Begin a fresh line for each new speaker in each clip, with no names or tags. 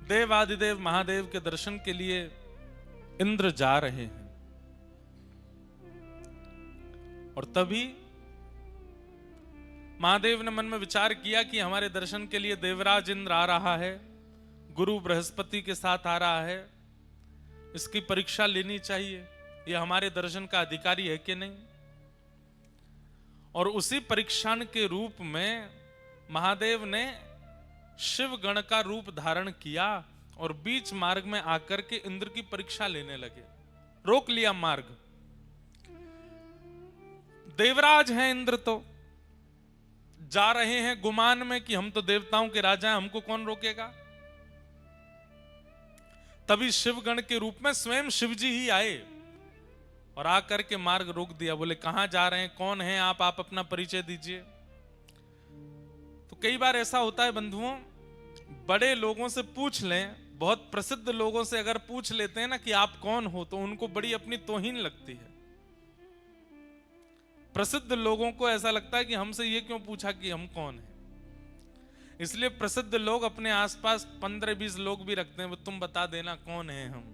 देवादिदेव महादेव के दर्शन के लिए इंद्र जा रहे हैं और तभी महादेव ने मन में विचार किया कि हमारे दर्शन के लिए देवराज इंद्र आ रहा है, गुरु बृहस्पति के साथ आ रहा है, इसकी परीक्षा लेनी चाहिए, यह हमारे दर्शन का अधिकारी है कि नहीं। और उसी परीक्षा के रूप में महादेव ने शिव गण का रूप धारण किया और बीच मार्ग में आकर के इंद्र की परीक्षा लेने लगे, रोक लिया मार्ग। देवराज हैं इंद्र, तो जा रहे हैं गुमान में कि हम तो देवताओं के राजा हैं, हमको कौन रोकेगा। तभी शिवगण के रूप में स्वयं शिवजी ही आए और आकर के मार्ग रोक दिया। बोले कहां जा रहे हैं, कौन हैं आप अपना परिचय दीजिए। तो कई बार ऐसा होता है बंधुओं, बड़े लोगों से पूछ लें, बहुत प्रसिद्ध लोगों से अगर पूछ लेते हैं ना कि आप कौन हो, तो उनको बड़ी अपनी तौहीन लगती है। प्रसिद्ध लोगों को ऐसा लगता है कि हमसे ये क्यों पूछा कि हम कौन हैं। इसलिए प्रसिद्ध लोग अपने आसपास 15-20 लोग भी रखते हैं, वो तुम बता देना कौन है हम,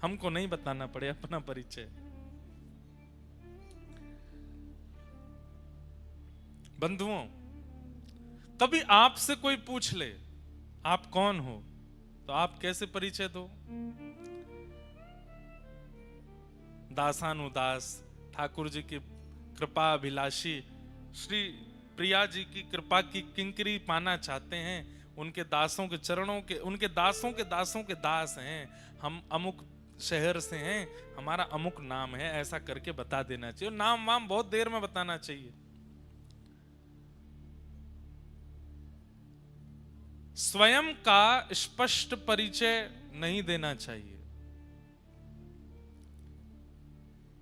हमको नहीं बताना पड़े अपना परिचय। बंधुओं, कभी आपसे कोई पूछ ले आप कौन हो, तो आप कैसे परिचय दो। दासानुदास, ठाकुर जी की कृपा अभिलाषी, श्री प्रिया जी की कृपा की किंकरी पाना चाहते हैं, उनके दासों के चरणों के, उनके दासों के दासों के दास हैं, हम अमुक शहर से हैं, हमारा अमुक नाम है, ऐसा करके बता देना चाहिए। नाम वाम बहुत देर में बताना चाहिए। स्वयं का स्पष्ट परिचय नहीं देना चाहिए,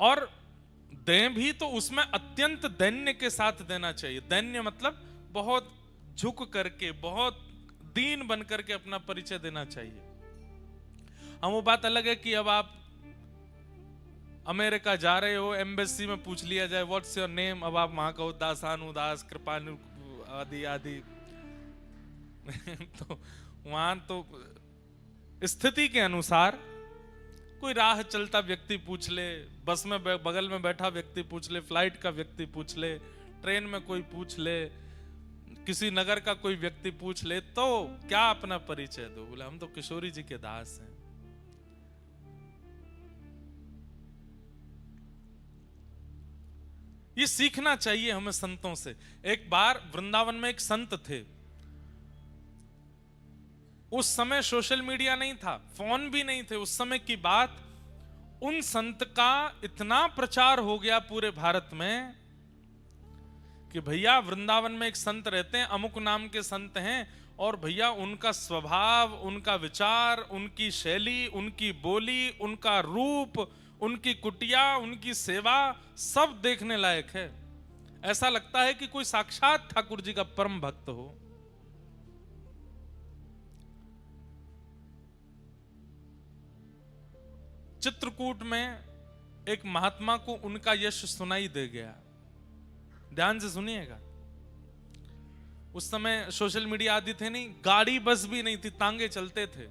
और दें भी तो उसमें अत्यंत दैन्य के साथ देना चाहिए। दैन्य मतलब बहुत झुक करके, बहुत दीन बन करके अपना परिचय देना चाहिए। हम वो बात अलग है कि अब आप अमेरिका जा रहे हो, एम्बेसी में पूछ लिया जाए व्हाट्स योर नेम, अब आप वहां कहो दासानुदास कृपानु आदि आदि तो वहां तो स्थिति के अनुसार कोई राह चलता व्यक्ति पूछ ले, बस में बगल में बैठा व्यक्ति पूछ ले, फ्लाइट का व्यक्ति पूछ ले, ट्रेन में कोई पूछ ले, किसी नगर का कोई व्यक्ति पूछ ले, तो क्या अपना परिचय दो। बोले हम तो किशोरी जी के दास हैं। ये सीखना चाहिए हमें संतों से। एक बार वृंदावन में एक संत थे, उस समय सोशल मीडिया नहीं था, फोन भी नहीं थे, उस समय की बात। उन संत का इतना प्रचार हो गया पूरे भारत में कि भैया वृंदावन में एक संत रहते हैं, अमुक नाम के संत हैं, और भैया उनका स्वभाव, उनका विचार, उनकी शैली, उनकी बोली, उनका रूप, उनकी कुटिया, उनकी सेवा, सब देखने लायक है। ऐसा लगता है कि कोई साक्षात ठाकुर जी का परम भक्त हो। चित्रकूट में एक महात्मा को उनका यश सुनाई दे गया। ध्यान से सुनिएगा। उस समय सोशल मीडिया आदि थे नहीं, गाड़ी बस भी नहीं थी, तांगे चलते थे,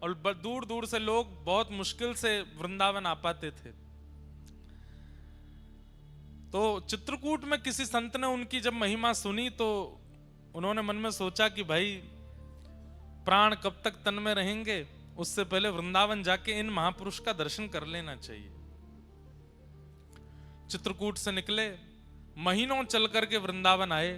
और दूर दूर से लोग बहुत मुश्किल से वृंदावन आ पाते थे। तो चित्रकूट में किसी संत ने उनकी जब महिमा सुनी, तो उन्होंने मन में सोचा कि भाई प्राण कब तक तन में रहेंगे, उससे पहले वृंदावन जाके इन महापुरुष का दर्शन कर लेना चाहिए। चित्रकूट से निकले, महीनों चल करके वृंदावन आए।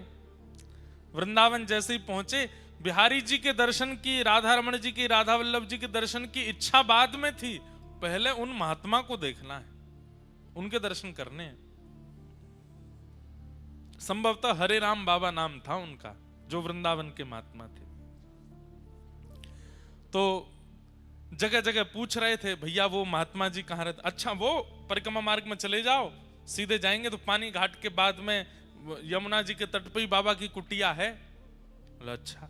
वृंदावन जैसे ही पहुंचे, बिहारी जी के दर्शन की, राधा रमण जी की, राधा वल्लभ जी के दर्शन की इच्छा बाद में थी, पहले उन महात्मा को देखना है, उनके दर्शन करने हैं। संभवतः हरे राम बाबा नाम था उनका, जो वृंदावन के महात्मा थे। तो जगह जगह पूछ रहे थे, भैया वो महात्मा जी कहाँ रहते। अच्छा, वो परिक्रमा मार्ग में चले जाओ, सीधे जाएंगे तो पानी घाट के बाद में यमुना जी के तट पे ही बाबा की कुटिया है। बोला अच्छा।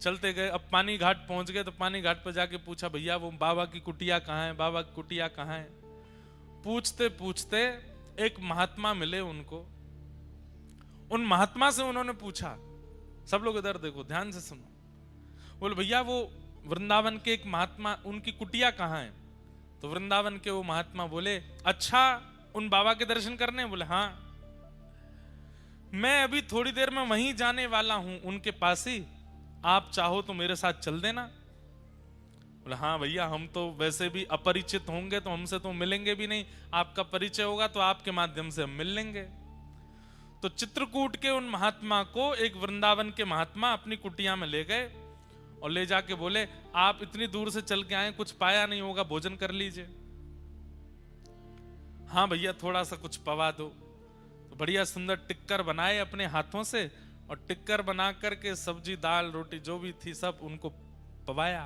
चलते गए, अब पानी घाट पहुंच गए, तो पानी घाट पर जाके पूछा, भैया वो बाबा की कुटिया कहाँ है, बाबा की कुटिया कहाँ है। पूछते पूछते एक महात्मा मिले उनको। उन महात्मा से उन्होंने पूछा, सब लोग इधर देखो, ध्यान से सुनो। बोले भैया वो वृंदावन के एक महात्मा, उनकी कुटिया कहाँ है? तो वृंदावन के वो महात्मा बोले, अच्छा उन बाबा के दर्शन करने? बोले हाँ, मैं अभी थोड़ी देर में वहीं जाने वाला हूं, उनके पास ही, आप चाहो तो मेरे साथ चल देना। बोले हाँ भैया, हम तो वैसे भी अपरिचित होंगे तो हमसे तो मिलेंगे भी नहीं, आपका परिचय होगा तो आपके माध्यम से हम मिल लेंगे। तो चित्रकूट के उन महात्मा को एक वृंदावन के महात्मा अपनी कुटिया में ले गए और ले जाके बोले, आप इतनी दूर से चल के आए, कुछ पाया नहीं होगा, भोजन कर लीजिए। हाँ भैया, थोड़ा सा कुछ पवा दो। तो बढ़िया सुंदर टिक्कर बनाए अपने हाथों से, और टिक्कर बना करके सब्जी दाल रोटी जो भी थी सब उनको पवाया।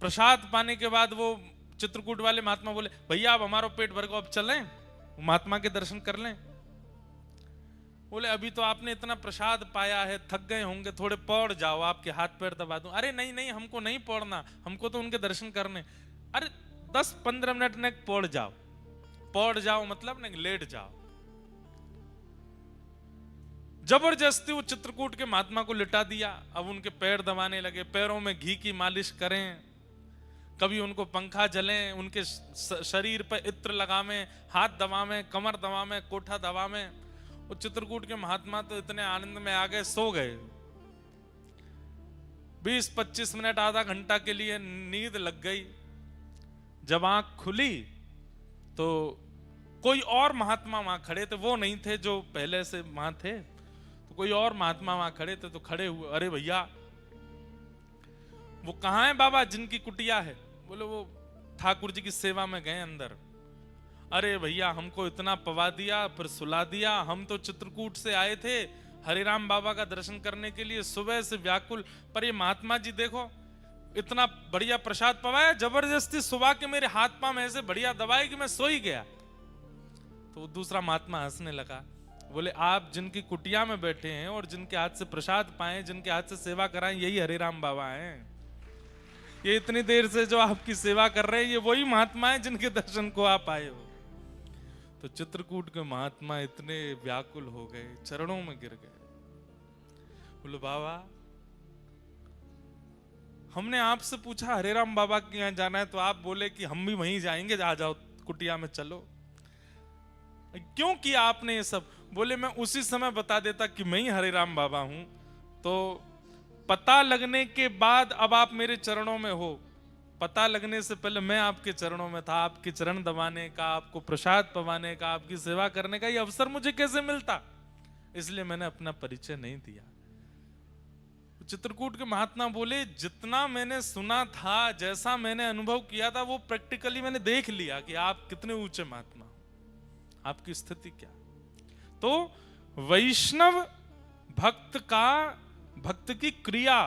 प्रसाद पाने के बाद वो चित्रकूट वाले महात्मा बोले, भैया अब हमारा पेट भर गया, अब चलें महात्मा के दर्शन कर लें। बोले अभी तो आपने इतना प्रसाद पाया है, थक गए होंगे, थोड़े पौड़ जाओ, आपके हाथ पैर दबा दूं। अरे नहीं नहीं, हमको नहीं पौड़ना, हमको तो उनके दर्शन करने। अरे 10-15 मिनट ने पौड़ जाओ। पौड़ जाओ मतलब नहीं, लेट जाओ। जबरदस्ती वो चित्रकूट के महात्मा को लिटा दिया। अब उनके पैर दबाने लगे, पैरों में घी की मालिश करें, कभी उनको पंखा जलें, उनके शरीर पर इत्र लगावें, हाथ दबावें, कमर दबावें, कोठा दबावें। वो चित्रकूट के महात्मा तो इतने आनंद में आ गए, सो गए। 20-25 मिनट आधा घंटा के लिए नींद लग गई। जब आंख खुली तो कोई और महात्मा वहां खड़े थे, वो नहीं थे जो पहले से वहां थे, तो कोई और महात्मा वहां खड़े थे। तो खड़े हुए, अरे भैया वो कहाँ है बाबा जिनकी कुटिया है? बोले वो ठाकुर जी की सेवा में गए अंदर। अरे भैया हमको इतना पवा दिया, फिर सुला दिया, हम तो चित्रकूट से आए थे हरिराम बाबा का दर्शन करने के लिए, सुबह से व्याकुल, पर ये महात्मा जी देखो इतना बढ़िया प्रसाद पवाया, जबरदस्ती सुबह के मेरे हाथ पांव ऐसे बढ़िया दबाए कि मैं सो ही गया। तो दूसरा महात्मा हंसने लगा, बोले आप जिनकी कुटिया में बैठे हैं और जिनके हाथ से प्रसाद पाए, जिनके हाथ से सेवा कराएं, यही हरिराम बाबा हैं। ये इतनी देर से जो आपकी सेवा कर रहे हैं, ये वही महात्मा हैं जिनके दर्शन को आप आए हो। तो चित्रकूट के महात्मा इतने व्याकुल हो गए, चरणों में गिर गए। बोले बाबा हमने आपसे पूछा हरिराम बाबा के यहाँ जाना है, तो आप बोले कि हम भी वहीं जाएंगे, आ जाओ कुटिया में चलो। क्यों किया आपने ये सब? बोले मैं उसी समय बता देता कि मैं ही हरिराम बाबा हूं, तो पता लगने के बाद अब आप मेरे चरणों में हो, पता लगने से पहले मैं आपके चरणों में था, आपके चरण दबाने का, आपको प्रसाद पवाने का, आपकी सेवा करने का ये अवसर मुझे कैसे मिलता? इसलिए मैंने अपना परिचय नहीं दिया। चित्रकूट के महात्मा बोले जितना मैंने सुना था, जैसा मैंने अनुभव किया था, वो प्रैक्टिकली मैंने देख लिया कि आप कितने ऊंचे महात्मा हो, आपकी स्थिति क्या। तो वैष्णव भक्त की क्रिया,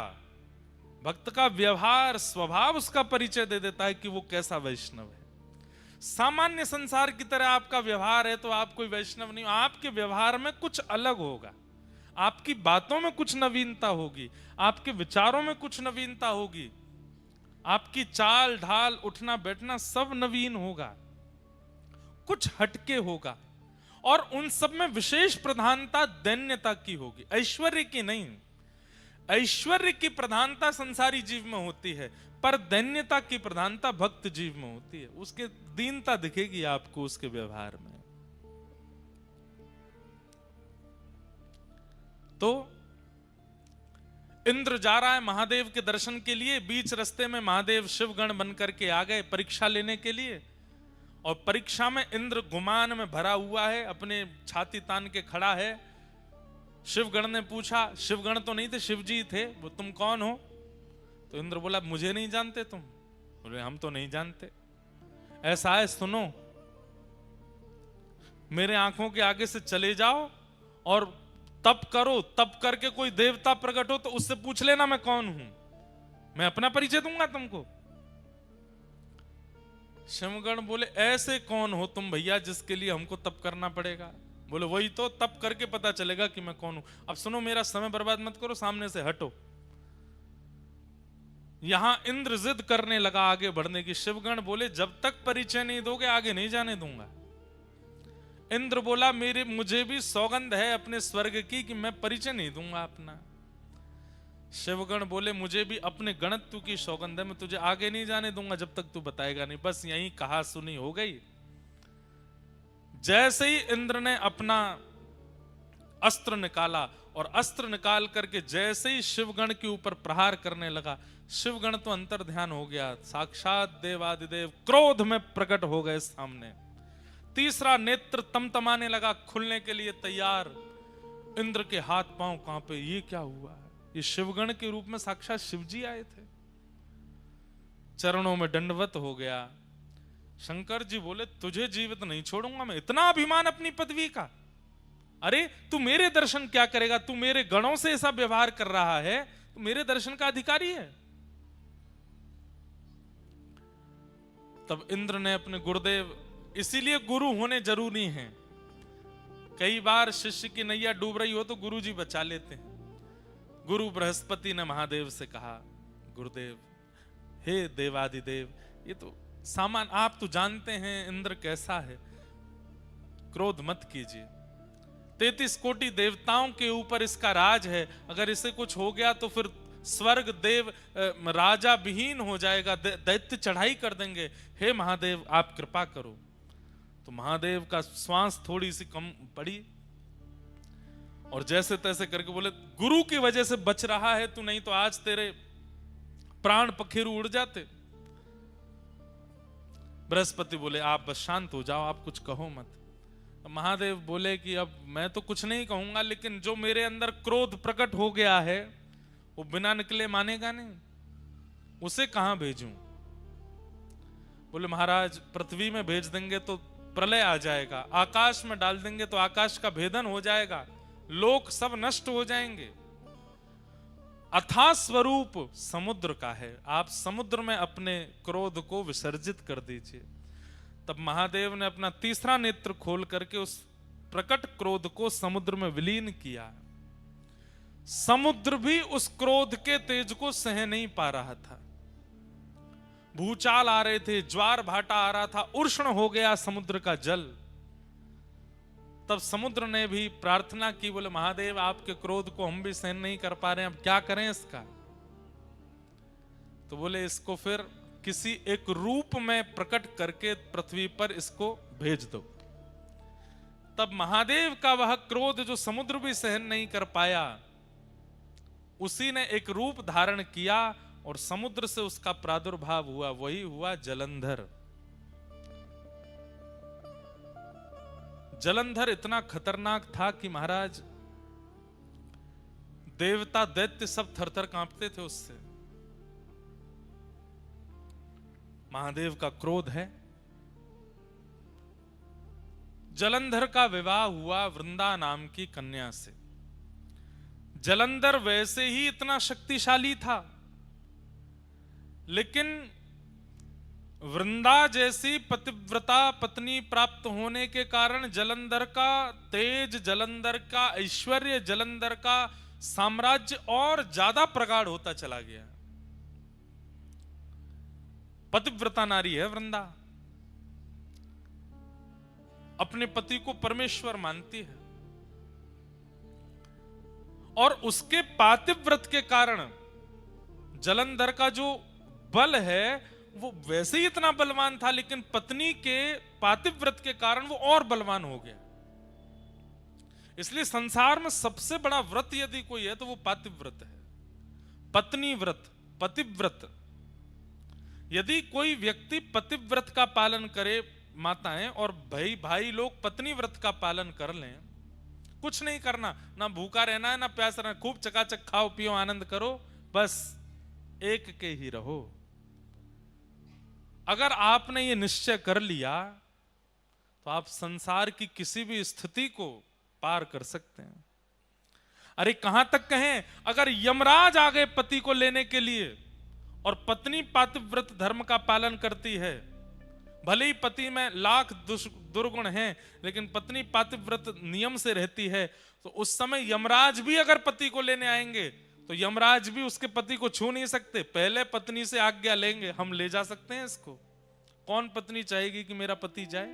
भक्त का व्यवहार, स्वभाव उसका परिचय दे देता है कि वो कैसा वैष्णव है। सामान्य संसार की तरह आपका व्यवहार है तो आप कोई वैष्णव नहीं हो। आपके व्यवहार में कुछ अलग होगा, आपकी बातों में कुछ नवीनता होगी, आपके विचारों में कुछ नवीनता होगी, आपकी चाल ढाल उठना बैठना सब नवीन होगा, कुछ हटके होगा, और उन सब में विशेष प्रधानता दैन्यता की होगी, ऐश्वर्य की नहीं। ऐश्वर्य की प्रधानता संसारी जीव में होती है, पर दैन्यता की प्रधानता भक्त जीव में होती है। उसके दीनता दिखेगी आपको उसके व्यवहार में। तो इंद्र जा रहा है महादेव के दर्शन के लिए, बीच रास्ते में महादेव शिवगण बनकर के आ गए परीक्षा लेने के लिए, और परीक्षा में इंद्र गुमान में भरा हुआ है, अपने छाती तान के खड़ा है। शिवगण ने पूछा, शिवगण तो नहीं थे, शिवजी थे, वो तुम कौन हो? तो इंद्र बोला मुझे नहीं जानते तुम? बोले हम तो नहीं जानते। ऐसा है सुनो, मेरे आंखों के आगे से चले जाओ और तप करो, तप करके कोई देवता प्रकट हो तो उससे पूछ लेना मैं कौन हूं, मैं अपना परिचय दूंगा तुमको। शिवगण बोले ऐसे कौन हो तुम भैया जिसके लिए हमको तप करना पड़ेगा? बोले वही तो, तप करके पता चलेगा कि मैं कौन हूं। अब सुनो, मेरा समय बर्बाद मत करो, सामने से हटो। यहां इंद्र जिद करने लगा आगे बढ़ने की। शिवगण बोले जब तक परिचय नहीं दोगे आगे नहीं जाने दूंगा। इंद्र बोला मुझे भी सौगंध है अपने स्वर्ग की कि मैं परिचय नहीं दूंगा अपना। शिवगण बोले मुझे भी अपने गणत्व की सौगंध है, मैं तुझे आगे नहीं जाने दूंगा जब तक तू बताएगा नहीं। बस यही कहा सुनी हो गई। जैसे ही इंद्र ने अपना अस्त्र निकाला और अस्त्र निकाल करके जैसे ही शिवगण के ऊपर प्रहार करने लगा, शिवगण तो अंतर ध्यान हो गया, साक्षात देवादिदेव क्रोध में प्रकट हो गए सामने। तीसरा नेत्र तमतमाने लगा, खुलने के लिए तैयार। इंद्र के हाथ पांव कांपे, ये क्या हुआ है? ये शिवगण के रूप में साक्षात शिवजी आए थे। चरणों में दंडवत हो गया। शंकर जी बोले तुझे जीवित नहीं छोड़ूंगा मैं, इतना अभिमान अपनी पदवी का। अरे तू मेरे दर्शन क्या करेगा? तू मेरे गणों से ऐसा व्यवहार कर रहा है, तू मेरे दर्शन का अधिकारी है। तब इंद्र ने अपने गुरुदेव, इसीलिए गुरु होने जरूरी हैं। कई बार शिष्य की नैया डूब रही हो तो गुरु जी बचा लेते हैं। गुरु बृहस्पति ने महादेव से कहा, गुरुदेव हे देवादिदेव, ये तो सामान, आप तो जानते हैं इंद्र कैसा है, क्रोध मत कीजिए। 33 कोटि देवताओं के ऊपर इसका राज है, अगर इसे कुछ हो गया तो फिर स्वर्ग देव राजा विहीन हो जाएगा, दैत्य चढ़ाई कर देंगे। हे महादेव आप कृपा करो। तो महादेव का श्वास थोड़ी सी कम पड़ी और जैसे तैसे करके बोले गुरु की वजह से बच रहा है तू, नहीं तो आज तेरे प्राण पखेरु उड़ जाते। बृहस्पति बोले आप बस शांत हो जाओ, आप कुछ कहो मत। महादेव बोले कि अब मैं तो कुछ नहीं कहूंगा, लेकिन जो मेरे अंदर क्रोध प्रकट हो गया है वो बिना निकले मानेगा नहीं, उसे कहां भेजूं? बोले महाराज पृथ्वी में भेज देंगे तो प्रलय आ जाएगा, आकाश में डाल देंगे तो आकाश का भेदन हो जाएगा, लोक सब नष्ट हो जाएंगे। अथाह स्वरूप समुद्र का है, आप समुद्र में अपने क्रोध को विसर्जित कर दीजिए। तब महादेव ने अपना तीसरा नेत्र खोल करके उस प्रकट क्रोध को समुद्र में विलीन किया। समुद्र भी उस क्रोध के तेज को सह नहीं पा रहा था। भूचाल आ रहे थे, ज्वार भाटा आ रहा था, उष्ण हो गया समुद्र का जल। तब समुद्र ने भी प्रार्थना की, बोले महादेव आपके क्रोध को हम भी सहन नहीं कर पा रहे हैं, अब क्या करें इसका? तो बोले इसको फिर किसी एक रूप में प्रकट करके पृथ्वी पर इसको भेज दो। तब महादेव का वह क्रोध जो समुद्र भी सहन नहीं कर पाया, उसी ने एक रूप धारण किया और समुद्र से उसका प्रादुर्भाव हुआ, वही हुआ जलंधर। जलंधर इतना खतरनाक था कि महाराज देवता दैत्य सब थरथर कांपते थे उससे। महादेव का क्रोध है। जलंधर का विवाह हुआ वृंदा नाम की कन्या से। जलंधर वैसे ही इतना शक्तिशाली था, लेकिन वृंदा जैसी पतिव्रता पत्नी प्राप्त होने के कारण जलंधर का तेज, जलंधर का ऐश्वर्य, जलंधर का साम्राज्य और ज्यादा प्रगाढ़ होता चला गया। पतिव्रता नारी है वृंदा, अपने पति को परमेश्वर मानती है और उसके पातिव्रत के कारण जलंधर का जो बल है वो वैसे ही इतना बलवान था, लेकिन पत्नी के पातिव्रत के कारण वो और बलवान हो गया। इसलिए संसार में सबसे बड़ा व्रत यदि कोई है तो वो पातिव्रत है, पत्नी व्रत, पतिव्रत। यदि कोई व्यक्ति पतिव्रत का पालन करे, माताएं और भाई लोग पत्नी व्रत का पालन कर लें, कुछ नहीं करना, ना भूखा रहना है ना प्यास रहना, खूब चकाचक खाओ पियो आनंद करो, बस एक के ही रहो। अगर आपने ये निश्चय कर लिया तो आप संसार की किसी भी स्थिति को पार कर सकते हैं। अरे कहां तक कहें, अगर यमराज आ गए पति को लेने के लिए और पत्नी पातिव्रत धर्म का पालन करती है, भले ही पति में लाख दुर्गुण हैं, लेकिन पत्नी पातिव्रत नियम से रहती है, तो उस समय यमराज भी अगर पति को लेने आएंगे तो यमराज भी उसके पति को छू नहीं सकते, पहले पत्नी से आज्ञा लेंगे, हम ले जा सकते हैं इसको। कौन पत्नी चाहेगी कि मेरा पति जाए?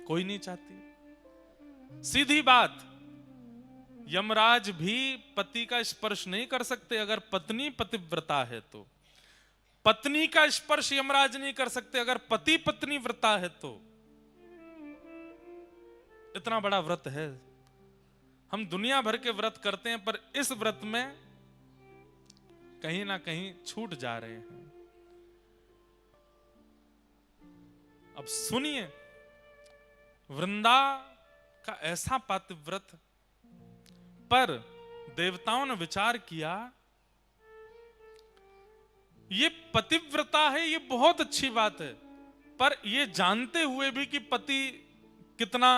कोई नहीं चाहती। सीधी बात, यमराज भी पति का स्पर्श नहीं कर सकते अगर पत्नी पतिव्रता है तो। पत्नी का स्पर्श यमराज नहीं कर सकते अगर पति पत्नी व्रता है तो। इतना बड़ा व्रत है। हम दुनिया भर के व्रत करते हैं पर इस व्रत में कहीं ना कहीं छूट जा रहे हैं। अब सुनिए, वृंदा का ऐसा पातिव्रत, पर देवताओं ने विचार किया ये पतिव्रता है, ये बहुत अच्छी बात है, पर ये जानते हुए भी कि पति कितना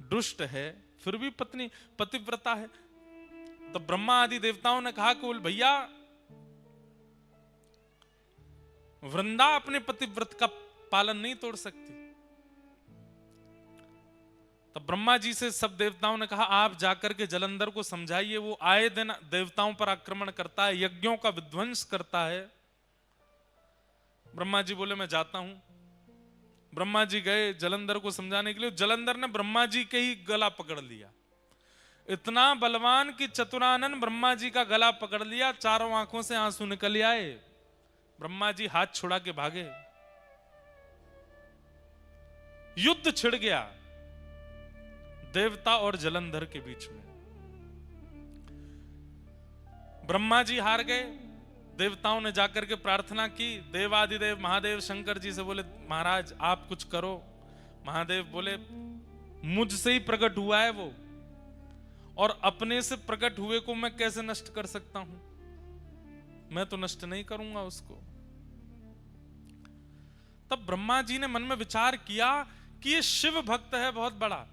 दुष्ट है, फिर भी पत्नी पतिव्रता है। तो ब्रह्मा आदि देवताओं ने कहा कि भैया वृंदा अपने पतिव्रत का पालन नहीं तोड़ सकती। तब ब्रह्मा जी से सब देवताओं ने कहा आप जाकर के जलंधर को समझाइए, वो आए दिन देवताओं पर आक्रमण करता है, यज्ञों का विध्वंस करता है। ब्रह्मा जी बोले मैं जाता हूं। ब्रह्मा जी गए जलंधर को समझाने के लिए। जलंधर ने ब्रह्मा जी के ही गला पकड़ लिया, इतना बलवान कि चतुरानन ब्रह्मा जी का गला पकड़ लिया, चारों आंखों से आंसू निकल आए। ब्रह्मा जी हाथ छुड़ा के भागे, युद्ध छिड़ गया देवता और जलंधर के बीच में। ब्रह्मा जी हार गए। देवताओं ने जाकर के प्रार्थना की, देवादिदेव महादेव शंकर जी से बोले महाराज आप कुछ करो। महादेव बोले मुझसे ही प्रकट हुआ है वो, और अपने से प्रकट हुए को मैं कैसे नष्ट कर सकता हूं, मैं तो नष्ट नहीं करूंगा उसको। तब ब्रह्मा जी ने मन में विचार किया कि ये शिव भक्त है बहुत बड़ा,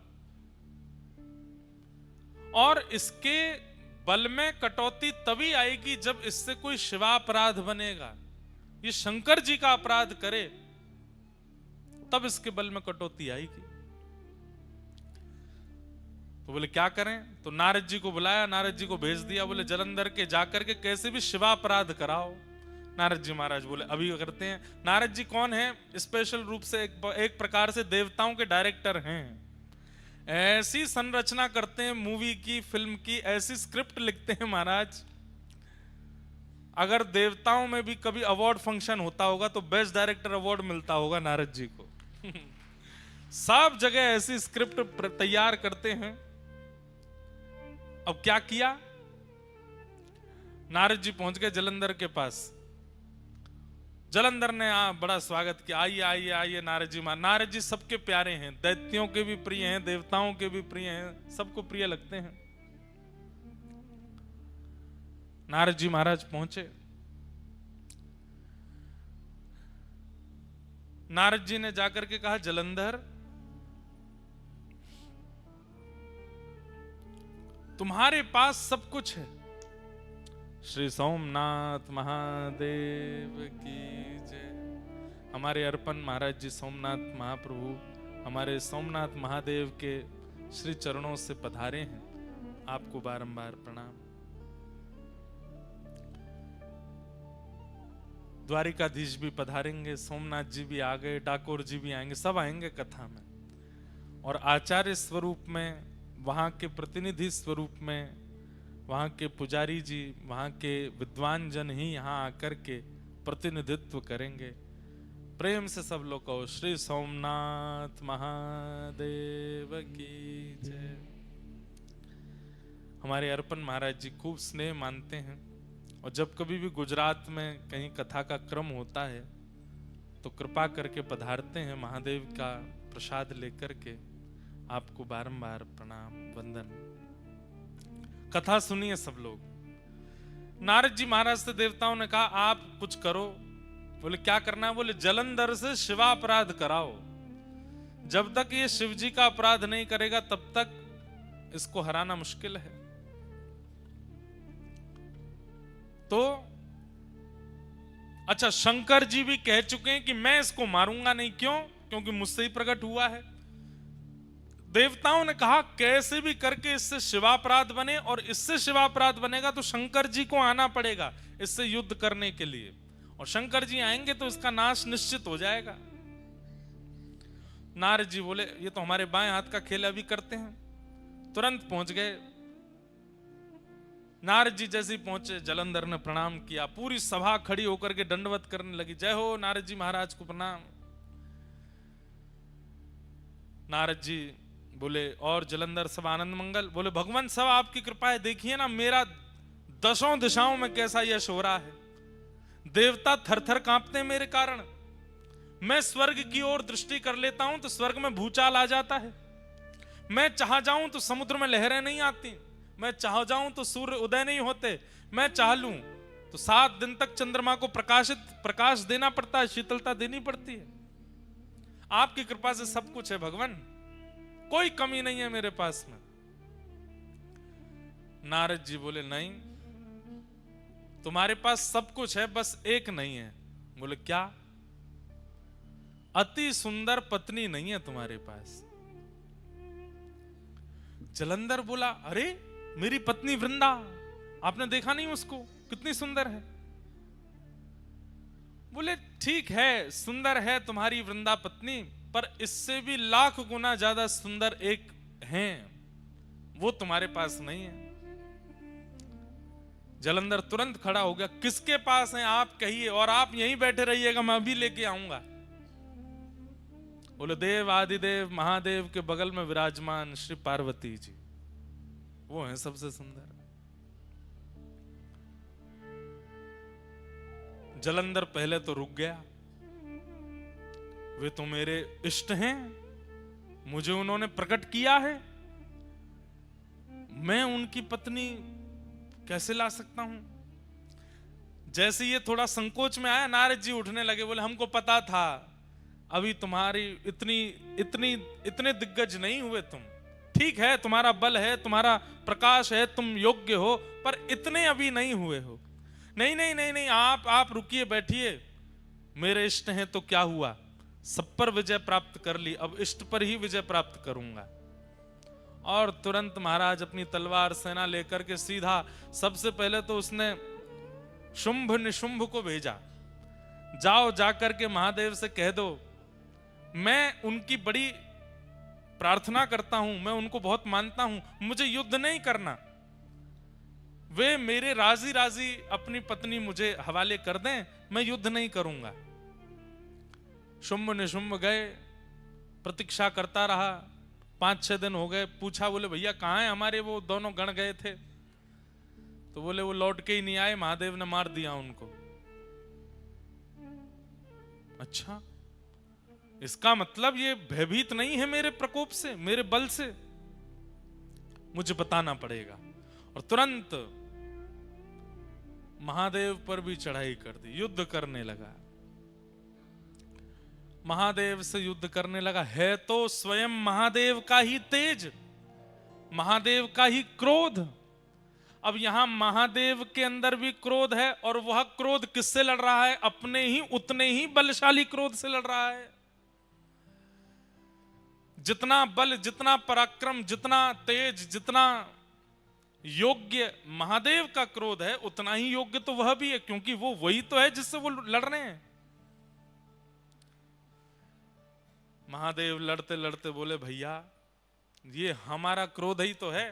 और इसके बल में कटौती तभी आएगी जब इससे कोई शिवापराध बनेगा। ये शंकर जी का अपराध करे तब इसके बल में कटौती आएगी। तो बोले क्या करें? तो नारद जी को बुलाया, नारद जी को भेज दिया, बोले जलंधर के जाकर के कैसे भी शिवापराध कराओ। नारद जी महाराज बोले अभी करते हैं। नारद जी कौन है? स्पेशल रूप से एक प्रकार से देवताओं के डायरेक्टर हैं। ऐसी संरचना करते हैं मूवी की, फिल्म की, ऐसी स्क्रिप्ट लिखते हैं महाराज, अगर देवताओं में भी कभी अवार्ड फंक्शन होता होगा तो बेस्ट डायरेक्टर अवार्ड मिलता होगा नारद जी को। सब जगह ऐसी स्क्रिप्ट तैयार करते हैं। अब क्या किया? नारद जी पहुंच गए जलंधर के पास। जलंधर ने बड़ा स्वागत किया, आइए आइए आइए नारद जी। नारद जी सबके प्यारे हैं, दैत्यों के भी प्रिय हैं, देवताओं के भी प्रिय हैं, सबको प्रिय लगते हैं। नारद जी महाराज पहुंचे। नारद जी ने जाकर के कहा जलंधर तुम्हारे पास सब कुछ है। श्री सोमनाथ महादेव की जय। हमारे अर्पण महाराज जी सोमनाथ महाप्रभु हमारे सोमनाथ महादेव के श्री चरणों से पधारे हैं, आपको बारंबार प्रणाम। द्वारिकाधीश भी पधारेंगे, सोमनाथ जी भी आ गए, डाकोर जी भी आएंगे, सब आएंगे कथा में। और आचार्य स्वरूप में, वहां के प्रतिनिधि स्वरूप में, वहां के पुजारी जी, वहां के विद्वान जन ही यहां आकर के प्रतिनिधित्व करेंगे। प्रेम से सब लोग कहो श्री सोमनाथ महादेव की जय। हमारे अर्पण महाराज जी खूब स्नेह मानते हैं, और जब कभी भी गुजरात में कहीं कथा का क्रम होता है तो कृपा करके पधारते हैं महादेव का प्रसाद लेकर के। आपको बारंबार प्रणाम वंदन। कथा सुनिए सब लोग। नारद जी महाराज से देवताओं ने कहा आप कुछ करो। बोले क्या करना है? बोले जलंधर से शिवापराध कराओ। जब तक ये शिव जी का अपराध नहीं करेगा तब तक इसको हराना मुश्किल है। तो अच्छा, शंकर जी भी कह चुके हैं कि मैं इसको मारूंगा नहीं। क्यों? क्योंकि मुझसे ही प्रकट हुआ है। देवताओं ने कहा कैसे भी करके इससे शिवापराध बने, और इससे शिवापराध बनेगा तो शंकर जी को आना पड़ेगा इससे युद्ध करने के लिए, और शंकर जी आएंगे तो इसका नाश निश्चित हो जाएगा। नारद जी बोले ये तो हमारे बाएं हाथ का खेल, अभी करते हैं। तुरंत पहुंच गए नारद जी जैसे ही पहुंचे, जलंधर ने प्रणाम किया, पूरी सभा खड़ी होकर के दंडवत करने लगी, जय हो नारद जी महाराज को प्रणाम। नारद जी बोले, और जलंधर सब आनंद मंगल? बोले, भगवान सब आपकी कृपा है, देखिए ना मेरा दसों दिशाओं में कैसा यश हो रहा है, देवता थर थर कांपते हैं मेरे कारण। मैं स्वर्ग की ओर दृष्टि कर लेता हूं तो स्वर्ग में भूचाल आ जाता है, मैं चाह जाऊं तो समुद्र में लहरें नहीं आती, मैं चाह जाऊं तो सूर्य उदय नहीं होते, मैं चाह लूं तो 7 दिन तक चंद्रमा को प्रकाश देना पड़ता है, शीतलता देनी पड़ती है। आपकी कृपा से सब कुछ है भगवान, कोई कमी नहीं है मेरे पास में। नारद जी बोले, नहीं, तुम्हारे पास सब कुछ है, बस एक नहीं है। बोले, क्या? अति सुंदर पत्नी नहीं है तुम्हारे पास। जलंधर बोला, अरे मेरी पत्नी वृंदा, आपने देखा नहीं उसको, कितनी सुंदर है। बोले, ठीक है, सुंदर है तुम्हारी वृंदा पत्नी, पर इससे भी लाख गुना ज्यादा सुंदर एक है, वो तुम्हारे पास नहीं है। जलंधर तुरंत खड़ा हो गया, किसके पास है आप कहिए, और आप यहीं बैठे रहिएगा, मैं अभी लेके आऊंगा। बोले, देव आदिदेव महादेव के बगल में विराजमान श्री पार्वती जी, वो हैं सबसे सुंदर। जलंधर पहले तो रुक गया, वे तो मेरे इष्ट हैं, मुझे उन्होंने प्रकट किया है, मैं उनकी पत्नी कैसे ला सकता हूं। जैसे ये थोड़ा संकोच में आया, नारद जी उठने लगे, बोले, हमको पता था अभी तुम्हारी इतने दिग्गज नहीं हुए तुम, ठीक है तुम्हारा बल है, तुम्हारा प्रकाश है, तुम योग्य हो, पर इतने अभी नहीं हुए हो। नहीं नहीं नहीं नहीं, आप रुकिए, बैठिए, मेरे इष्ट हैं तो क्या हुआ, सब पर विजय प्राप्त कर ली, अब इष्ट पर ही विजय प्राप्त करूंगा। और तुरंत महाराज अपनी तलवार सेना लेकर के सीधा, सबसे पहले तो उसने शुंभ निशुंभ को भेजा, जाओ जाकर के महादेव से कह दो, मैं उनकी बड़ी प्रार्थना करता हूं, मैं उनको बहुत मानता हूं, मुझे युद्ध नहीं करना, वे मेरे राजी राजी अपनी पत्नी मुझे हवाले कर दें, मैं युद्ध नहीं करूंगा। शुंभ निशुंभ गए, प्रतीक्षा करता रहा, 5-6 दिन हो गए, पूछा, बोले भैया कहाँ है हमारे वो दोनों गण गए थे, तो बोले वो लौट के ही नहीं आए, महादेव ने मार दिया उनको। अच्छा, इसका मतलब ये भयभीत नहीं है मेरे प्रकोप से, मेरे बल से, मुझे बताना पड़ेगा। और तुरंत महादेव पर भी चढ़ाई कर दी, युद्ध करने लगा, महादेव से युद्ध करने लगा। है तो स्वयं महादेव का ही तेज, महादेव का ही क्रोध। अब यहां महादेव के अंदर भी क्रोध है, और वह क्रोध किससे लड़ रहा है? अपने ही उतने ही बलशाली क्रोध से लड़ रहा है। जितना बल, जितना पराक्रम, जितना तेज, जितना योग्य महादेव का क्रोध है, उतना ही योग्य तो वह भी है, क्योंकि वो वही तो है जिससे वो लड़ रहे हैं। महादेव लड़ते लड़ते बोले, भैया ये हमारा क्रोध ही तो है,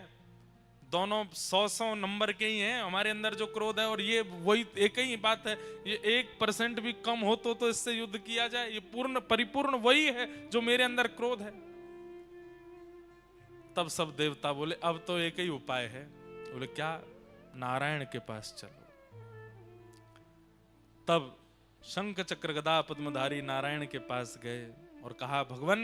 दोनों 100 नंबर के ही हैं, हमारे अंदर जो क्रोध है और ये वही एक ही बात है, ये 1% भी कम हो तो इससे युद्ध किया जाए, ये पूर्ण परिपूर्ण वही है जो मेरे अंदर क्रोध है। तब सब देवता बोले, अब तो एक ही उपाय है। बोले, क्या? नारायण के पास चलो। तब शंख चक्र गदा पद्मधारी नारायण के पास गए और कहा, भगवान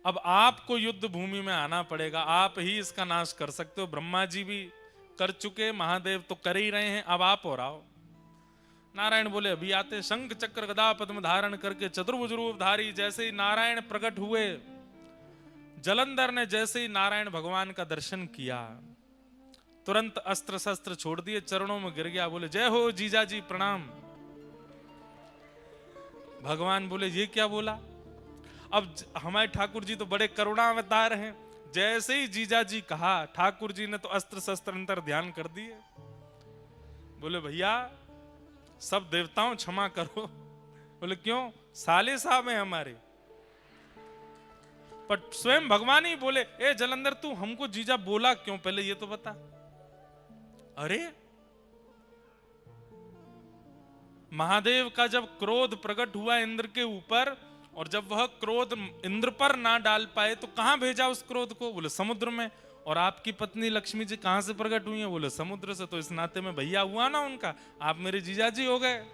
अब आपको युद्ध भूमि में आना पड़ेगा, आप ही इसका नाश कर सकते हो, ब्रह्मा जी भी कर चुके, महादेव तो कर ही रहे हैं, अब आप और आओ। नारायण बोले, अभी आते। शंख चक्र गदा पद्म धारण करके चतुर्भुज रूप धारी जैसे ही नारायण प्रकट हुए, जलंधर ने जैसे ही नारायण भगवान का दर्शन किया, तुरंत अस्त्र शस्त्र छोड़ दिए, चरणों में गिर गया, बोले, जय हो जीजा जी, प्रणाम। भगवान बोले, ये क्या बोला? अब हमारे ठाकुर जी तो बड़े करुणा अवतार हैं, जैसे ही जीजा जी कहा, ठाकुर जी ने तो अस्त्र शस्त्र अंतर ध्यान कर दिए। बोले, भैया सब देवताओं क्षमा करो। बोले, क्यों? साले साहब हैं हमारे। पर स्वयं भगवान ही बोले, ए जलंधर तू हमको जीजा बोला क्यों, पहले ये तो बता। अरे महादेव का जब क्रोध प्रकट हुआ इंद्र के ऊपर, और जब वह क्रोध इंद्र पर ना डाल पाए तो कहां भेजा उस क्रोध को? बोले समुद्र में। और आपकी पत्नी लक्ष्मी जी कहां से प्रकट हुई है? बोले समुद्र से। तो इस नाते में भैया हुआ ना उनका, आप मेरे जीजाजी हो गए।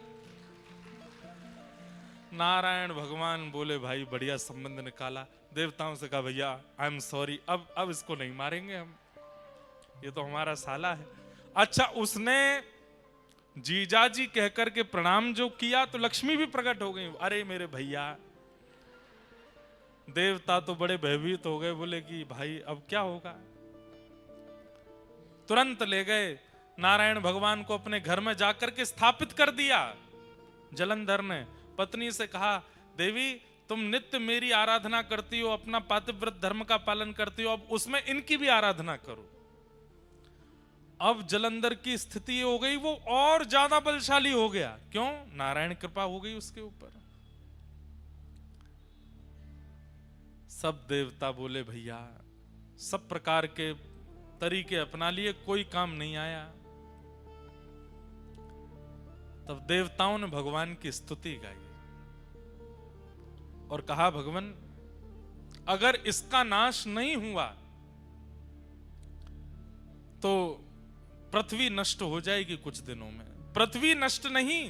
नारायण भगवान बोले भाई बढ़िया संबंध निकाला। देवताओं से कहा भैया आई एम सॉरी, अब इसको नहीं मारेंगे हम, ये तो हमारा साला है। अच्छा, उसने जीजाजी कहकर के प्रणाम जो किया तो लक्ष्मी भी प्रकट हो गई। अरे मेरे भैया, देवता तो बड़े भयभीत हो गए, बोले कि भाई अब क्या होगा। तुरंत ले गए नारायण भगवान को अपने घर में जाकर के स्थापित कर दिया। जलंधर ने पत्नी से कहा देवी तुम नित्य मेरी आराधना करती हो, अपना पातिव्रत धर्म का पालन करती हो, अब उसमें इनकी भी आराधना करो। अब जलंधर की स्थिति हो गई, वो और ज्यादा बलशाली हो गया। क्यों? नारायण कृपा हो गई उसके ऊपर। सब देवता बोले भैया, सब प्रकार के तरीके अपना लिए, कोई काम नहीं आया। तब देवताओं ने भगवान की स्तुति गाई और कहा भगवान अगर इसका नाश नहीं हुआ तो पृथ्वी नष्ट हो जाएगी कुछ दिनों में। पृथ्वी नष्ट नहीं,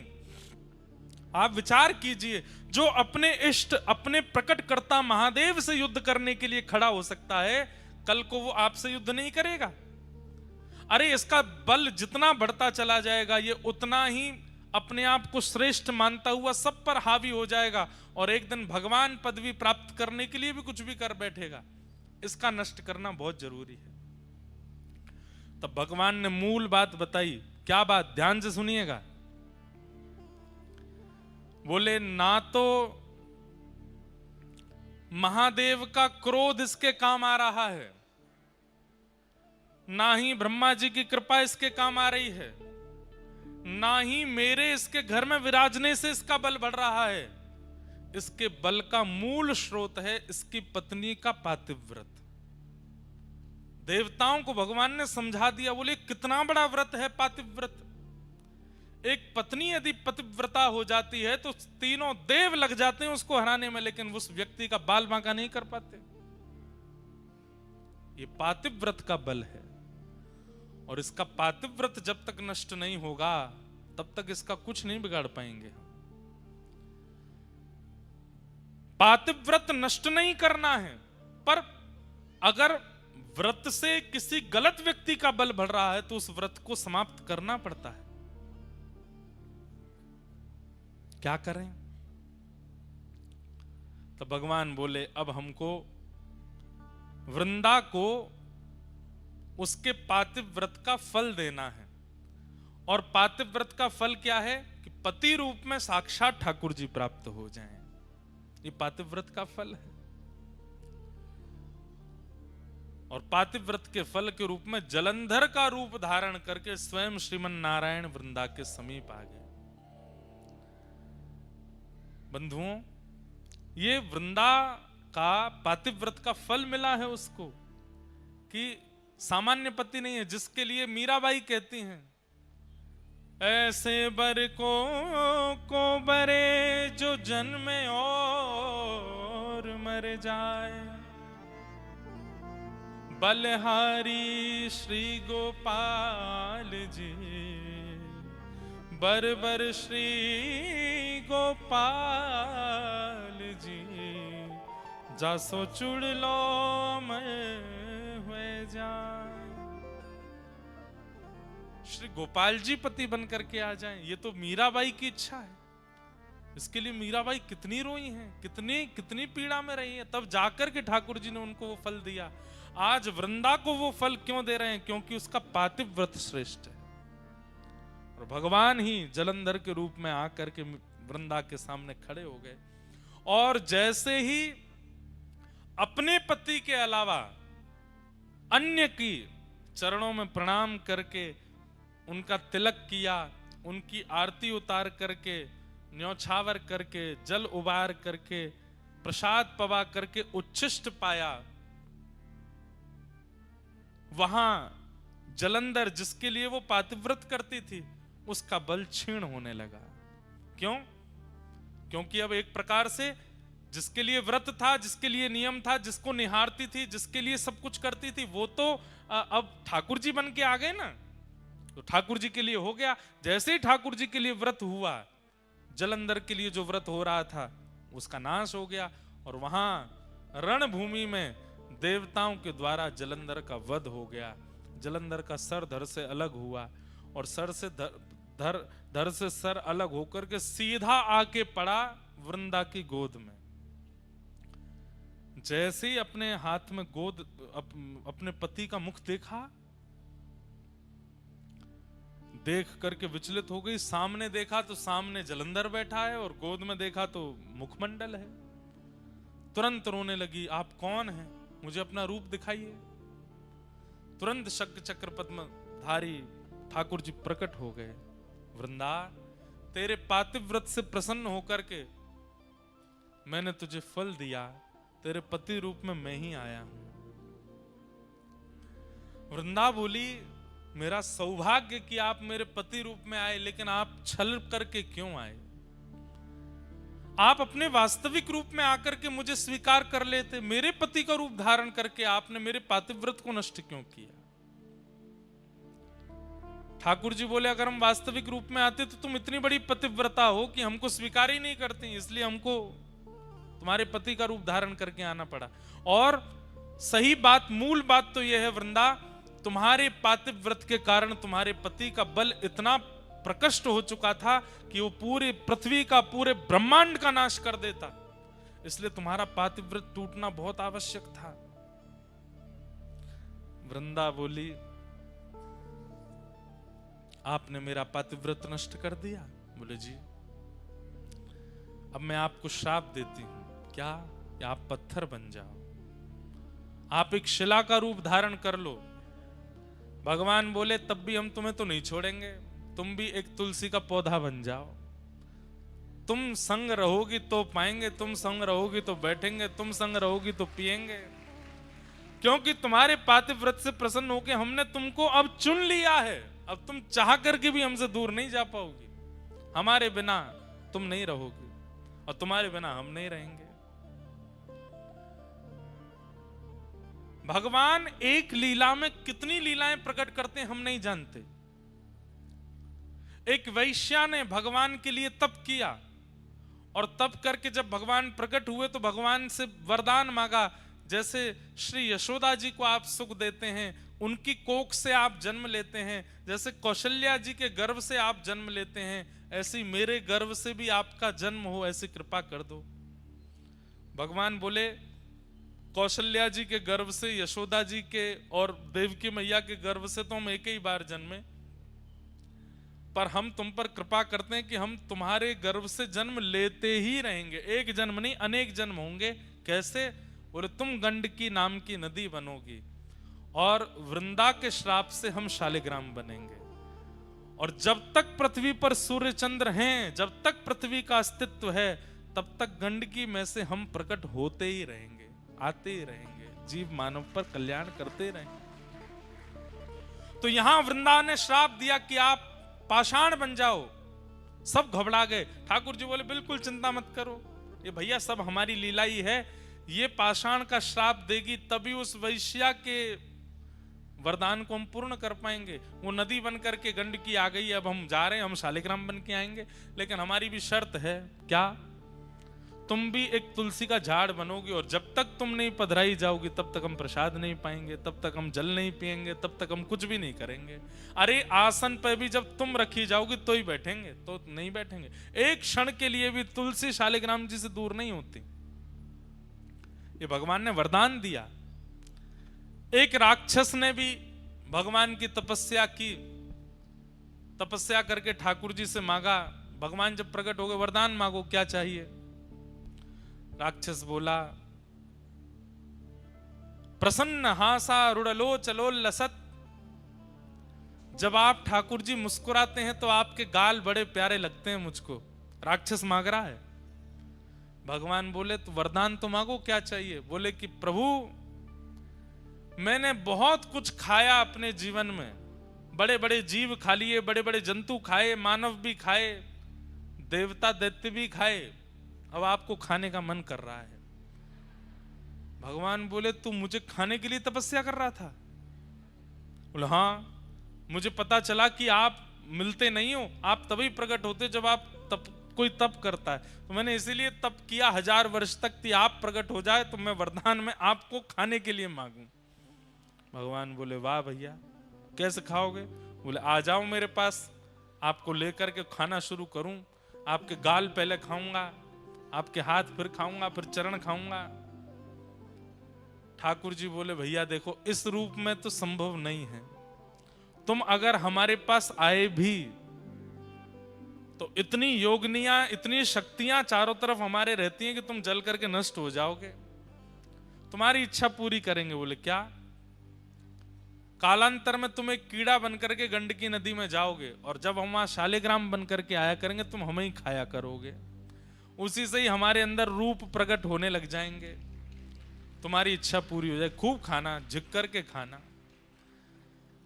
आप विचार कीजिए, जो अपने इष्ट अपने प्रकटकर्ता महादेव से युद्ध करने के लिए खड़ा हो सकता है, कल को वो आपसे युद्ध नहीं करेगा। अरे इसका बल जितना बढ़ता चला जाएगा, ये उतना ही अपने आप को श्रेष्ठ मानता हुआ सब पर हावी हो जाएगा, और एक दिन भगवान पदवी प्राप्त करने के लिए भी कुछ भी कर बैठेगा। इसका नष्ट करना बहुत जरूरी है। तब भगवान ने मूल बात बताई। क्या बात? ध्यान से सुनिएगा। बोले ना तो महादेव का क्रोध इसके काम आ रहा है, ना ही ब्रह्मा जी की कृपा इसके काम आ रही है, ना ही मेरे इसके घर में विराजने से इसका बल बढ़ रहा है। इसके बल का मूल स्रोत है इसकी पत्नी का पातिव्रत। देवताओं को भगवान ने समझा दिया। बोले कितना बड़ा व्रत है पातिव्रत। एक पत्नी यदि पतिव्रता हो जाती है तो तीनों देव लग जाते हैं उसको हराने में, लेकिन उस व्यक्ति का बाल बांका नहीं कर पाते। ये पातिव्रत का बल है, और इसका पातिव्रत जब तक नष्ट नहीं होगा तब तक इसका कुछ नहीं बिगाड़ पाएंगे। पातिव्रत नष्ट नहीं करना है, पर अगर व्रत से किसी गलत व्यक्ति का बल बढ़ रहा है तो उस व्रत को समाप्त करना पड़ता है। क्या करें? तो भगवान बोले अब हमको वृंदा को उसके पातिव्रत का फल देना है। और पातिव्रत का फल क्या है? कि पति रूप में साक्षात ठाकुर जी प्राप्त हो जाएं। ये पातिव्रत का फल है। और पातिव्रत के फल के रूप में जलंधर का रूप धारण करके स्वयं श्रीमन नारायण वृंदा के समीप आ गए। बंधुओं, ये वृंदा का पातिव्रत का फल मिला है उसको, कि सामान्य पति नहीं है, जिसके लिए मीराबाई कहती हैं ऐसे बर को बरे जो जन्मे और मर जाए, बलहारी श्री गोपाल जी, बर बर श्री गोपाल जी, जासो चुड़ लो मैं हुए जाए। श्री गोपाल जी पति बन करके आ जाएं, ये तो मीराबाई की इच्छा है। इसके लिए मीराबाई कितनी रोई हैं, कितनी पीड़ा में रही है, तब जाकर के ठाकुर जी ने उनको वो फल दिया। आज वृंदा को वो फल क्यों दे रहे हैं? क्योंकि उसका पातिव्रत श्रेष्ठ है। और भगवान ही जलंधर के रूप में आकर के वृंदा के सामने खड़े हो गए, और जैसे ही अपने पति के अलावा अन्य की चरणों में प्रणाम करके उनका तिलक किया, उनकी आरती उतार करके, न्यौछावर करके, जल उबार करके, प्रसाद पवा करके उच्छिष्ट पाया, वहां जलंधर जिसके लिए वो पातिव्रत करती थी, उसका बल क्षीण होने लगा। क्यों? क्योंकि अब एक प्रकार से जिसके लिए व्रत था, जिसके लिए नियम था, जिसको निहारती थी, जिसके लिए सब कुछ करती थी, वो तो अब ठाकुर जी बन के आ गए ना, तो ठाकुर जी के लिए हो गया। जैसे ही ठाकुर जी के लिए व्रत हुआ, जलंधर के लिए जो व्रत हो रहा था उसका नाश हो गया, और वहां रणभूमि में देवताओं के द्वारा जलंधर का वध हो गया। जलंधर का सर धड़ से अलग हुआ, और सर से धड़ से सर अलग होकर के सीधा आके पड़ा वृंदा की गोद में। जैसे ही अपने हाथ में गोद अपने पति का मुख देखा, देख करके विचलित हो गई। सामने देखा तो सामने जलंधर बैठा है, और गोद में देखा तो मुखमंडल है। तुरंत रोने लगी, आप कौन हैं? मुझे अपना रूप दिखाइए। तुरंत शंख चक्र पद्म धारी ठाकुर जी प्रकट हो गए। वृंदा, तेरे पातिव्रत से प्रसन्न होकर के मैंने तुझे फल दिया, तेरे पति रूप में मैं ही आया हूं। वृंदा बोली, मेरा सौभाग्य कि आप मेरे पति रूप में आए, लेकिन आप छल करके क्यों आए? आप अपने वास्तविक रूप में आकर के मुझे स्वीकार कर लेते। मेरे पति का रूप धारण करके आपने मेरे पातिव्रत को नष्ट क्यों किया? ठाकुर जी बोले, अगर हम वास्तविक रूप में आते तो तुम इतनी बड़ी पतिव्रता हो कि हमको स्वीकार ही नहीं करती, इसलिए हमको तुम्हारे पति का रूप धारण करके आना पड़ा। और सही बात, मूल बात तो यह है वृंदा, तुम्हारे पातिव्रत के कारण तुम्हारे पति का बल इतना प्रकट हो चुका था कि वो पूरे पृथ्वी का, पूरे ब्रह्मांड का नाश कर देता, इसलिए तुम्हारा पातिव्रत टूटना बहुत आवश्यक था। वृंदा बोली, आपने मेरा पातिव्रत नष्ट कर दिया? बोले जी। अब मैं आपको श्राप देती हूं। क्या? कि आप पत्थर बन जाओ, आप एक शिला का रूप धारण कर लो। भगवान बोले, तब भी हम तुम्हें तो नहीं छोड़ेंगे, तुम भी एक तुलसी का पौधा बन जाओ। तुम संग रहोगी तो पाएंगे, तुम संग रहोगी तो बैठेंगे, तुम संग रहोगी तो पिएंगे, क्योंकि तुम्हारे पातिव्रत से प्रसन्न होकर हमने तुमको अब चुन लिया है। अब तुम चाह करके भी हमसे दूर नहीं जा पाओगी। हमारे बिना तुम नहीं रहोगी, और तुम्हारे बिना हम नहीं रहेंगे। भगवान एक लीला में कितनी लीलाएं प्रकट करते हैं हम नहीं जानते। एक वैश्या ने भगवान के लिए तप किया, और तप करके जब भगवान प्रकट हुए तो भगवान से वरदान मांगा। जैसे श्री यशोदा जी को आप सुख देते हैं, उनकी कोख से आप जन्म लेते हैं, जैसे कौशल्या जी के गर्भ से आप जन्म लेते हैं, ऐसी मेरे गर्भ से भी आपका जन्म हो, ऐसी कृपा कर दो। भगवान बोले, कौशल्या जी के गर्भ से, यशोदा जी के और देवकी मैया के गर्भ से तो हम एक ही बार जन्मे, पर हम तुम पर कृपा करते हैं कि हम तुम्हारे गर्भ से जन्म लेते ही रहेंगे। एक जन्म नहीं, अनेक जन्म होंगे। कैसे? बोले, तुम गंडकी नाम की नदी बनोगी, और वृंदा के श्राप से हम शालिग्राम बनेंगे। और जब तक पृथ्वी पर सूर्य चंद्र हैं, जब तक पृथ्वी का अस्तित्व है, तब तक गंडकी में से हम प्रकट होते ही रहेंगे, आते ही रहेंगे, जीव मानव पर कल्याण करते रहेंगे। तो यहां वृंदा ने श्राप दिया कि आप पाषाण बन जाओ। सब घबरा गए। ठाकुर जी बोले, बिल्कुल चिंता मत करो, ये भैया सब हमारी लीला ही है। ये पाषाण का श्राप देगी तभी उस वैश्या के वरदान को हम पूर्ण कर पाएंगे। वो नदी बन करके गंडकी आ गई, अब हम जा रहे हैं, हम शालिग्राम बन के आएंगे, लेकिन हमारी भी शर्त है। क्या? तुम भी एक तुलसी का झाड़ बनोगी, और जब तक तुम नहीं पधराई जाओगी तब तक हम प्रसाद नहीं पाएंगे, तब तक हम जल नहीं पिएंगे, तब तक हम कुछ भी नहीं करेंगे। अरे आसन पे भी जब तुम रखी जाओगी तो ही बैठेंगे, तो नहीं बैठेंगे। एक क्षण के लिए भी तुलसी शालिग्राम जी से दूर नहीं होती। ये भगवान ने वरदान दिया। एक राक्षस ने भी भगवान की तपस्या की, तपस्या करके ठाकुर जी से मांगा। भगवान जब प्रकट हो गए, वरदान मांगो, क्या चाहिए? राक्षस बोला, प्रसन्न हासा रुड़लो चलो लसत। जब आप ठाकुर जी मुस्कुराते हैं तो आपके गाल बड़े प्यारे लगते हैं मुझको। राक्षस मांग रहा है। भगवान बोले, तो वरदान तो मांगो, क्या चाहिए? बोले कि प्रभु, मैंने बहुत कुछ खाया अपने जीवन में, बड़े बड़े जीव खा लिए, बड़े बड़े जंतु खाए, मानव भी खाए, देवता दैत्य भी खाए, अब आपको खाने का मन कर रहा है। भगवान बोले तू मुझे खाने के लिए तपस्या कर रहा था? बोले हाँ, मुझे पता चला कि आप मिलते नहीं हो, आप तभी प्रकट होते जब आप कोई तप करता है, तो मैंने इसीलिए तप किया 1000 वर्ष तक कि आप प्रकट हो जाए तो मैं वरदान में आपको खाने के लिए मांगूं। भगवान बोले वाह भैया, कैसे खाओगे? बोले आ जाओ मेरे पास, आपको लेकर के खाना शुरू करूं, आपके गाल पहले खाऊंगा, आपके हाथ फिर खाऊंगा, फिर चरण खाऊंगा। ठाकुर जी बोले भैया देखो, इस रूप में तो संभव नहीं है, तुम अगर हमारे पास आए भी तो इतनी योगनियां, इतनी शक्तियां चारों तरफ हमारे रहती हैं कि तुम जल करके नष्ट हो जाओगे, तुम्हारी इच्छा पूरी करेंगे। बोले क्या? कालांतर में तुम एक कीड़ा बन करके गंडकी नदी में जाओगे और जब हम वहां शालिग्राम बन करके आया करेंगे तुम हमें ही खाया करोगे, उसी से ही हमारे अंदर रूप प्रकट होने लग जाएंगे, तुम्हारी इच्छा पूरी हो जाए, खूब खाना, झिक करके खाना।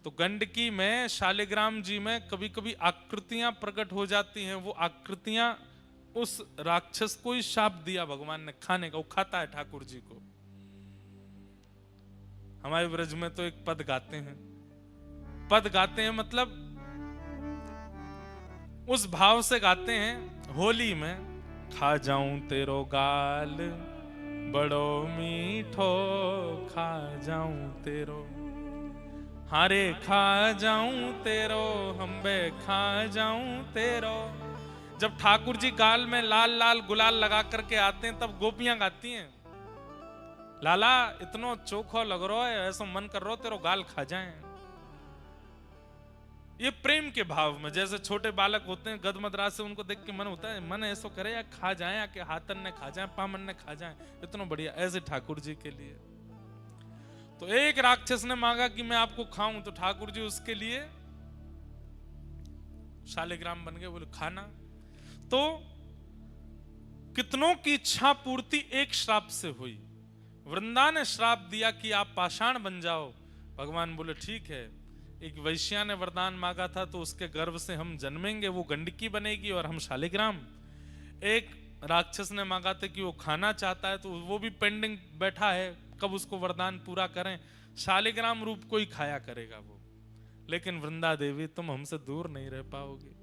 तो गंडकी में, शालिग्राम जी में कभी कभी आकृतियां प्रकट हो जाती हैं, वो आकृतियां उस राक्षस को ही शाप दिया भगवान ने खाने का, वो खाता है ठाकुर जी को। हमारे ब्रज में तो एक पद गाते हैं, पद गाते हैं मतलब उस भाव से गाते हैं होली में, खा जाऊं तेरो गाल बड़ो मीठो, खा जाऊं तेरो, हारे खा जाऊं तेरो, हम्बे खा जाऊं तेरो। जब ठाकुर जी गाल में लाल लाल गुलाल लगा करके आते हैं तब गोपियां गाती हैं, लाला इतनो चोखो लग रहा है, ऐसा मन कर रहा तेरो गाल खा जाएं। ये प्रेम के भाव में, जैसे छोटे बालक होते हैं गदमदरा से, उनको देख के मन होता है, मन ऐसा करे या खा जाए, या कि हाथन ने खा जाए, पामन ने खा जाए, इतना बढ़िया। ऐसे ठाकुर जी के लिए तो एक राक्षस ने मांगा कि मैं आपको खाऊं, तो ठाकुर जी उसके लिए शालिग्राम बन गए, बोले खाना। तो कितनों की इच्छा पूर्ति एक श्राप से हुई। वृंदा ने श्राप दिया कि आप पाषाण बन जाओ, भगवान बोले ठीक है। एक वैश्या ने वरदान मांगा था तो उसके गर्भ से हम जन्मेंगे, वो गंडकी बनेगी और हम शालिग्राम। एक राक्षस ने मांगा था कि वो खाना चाहता है, तो वो भी पेंडिंग बैठा है, कब उसको वरदान पूरा करें, शालिग्राम रूप को ही खाया करेगा वो। लेकिन वृंदा देवी तुम हमसे दूर नहीं रह पाओगे।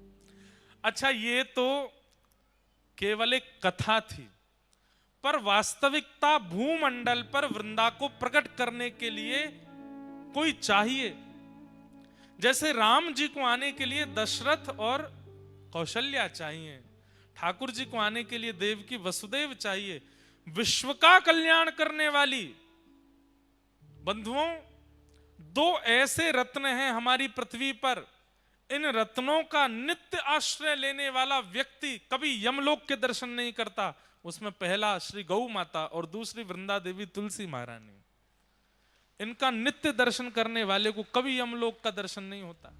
अच्छा, ये तो केवल एक कथा थी, पर वास्तविकता भूमंडल पर वृंदा को प्रकट करने के लिए कोई चाहिए। जैसे राम जी को आने के लिए दशरथ और कौशल्या चाहिए, ठाकुर जी को आने के लिए देवकी वसुदेव चाहिए। विश्व का कल्याण करने वाली बंधुओं, दो ऐसे रत्न हैं हमारी पृथ्वी पर, इन रत्नों का नित्य आश्रय लेने वाला व्यक्ति कभी यमलोक के दर्शन नहीं करता। उसमें पहला श्री गौ माता और दूसरी वृंदा देवी तुलसी महारानी। इनका नित्य दर्शन करने वाले को कभी यमलोक का दर्शन नहीं होता।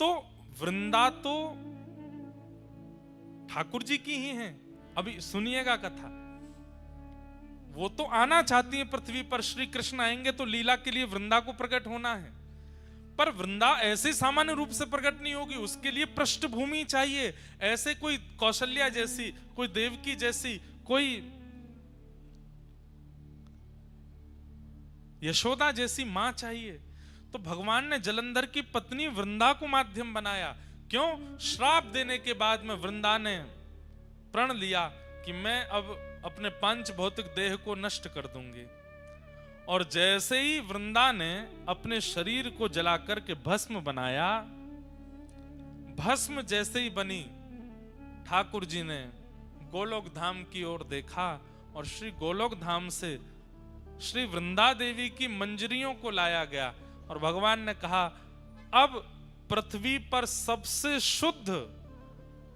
तो वृंदा तो ठाकुर जी की ही हैं। अभी सुनिएगा कथा, वो तो आना चाहती है पृथ्वी पर, श्री कृष्ण आएंगे तो लीला के लिए वृंदा को प्रकट होना है, पर वृंदा ऐसे सामान्य रूप से प्रकट नहीं होगी, उसके लिए पृष्ठभूमि चाहिए। ऐसे कोई कौशल्या जैसी, कोई देवकी जैसी, कोई यशोदा जैसी मां चाहिए। तो भगवान ने जलंधर की पत्नी वृंदा को माध्यम बनाया। क्यों? श्राप देने के बाद में वृंदा ने प्रण लिया कि मैं अब अपने पंच भौतिक देह को नष्ट कर दूंगी। और जैसे ही वृंदा ने अपने शरीर को जलाकर के भस्म बनाया, भस्म जैसे ही बनी, ठाकुर जी ने गोलोक धाम की ओर देखा और श्री गोलोक धाम से श्री वृंदा देवी की मंजरियों को लाया गया और भगवान ने कहा अब पृथ्वी पर सबसे शुद्ध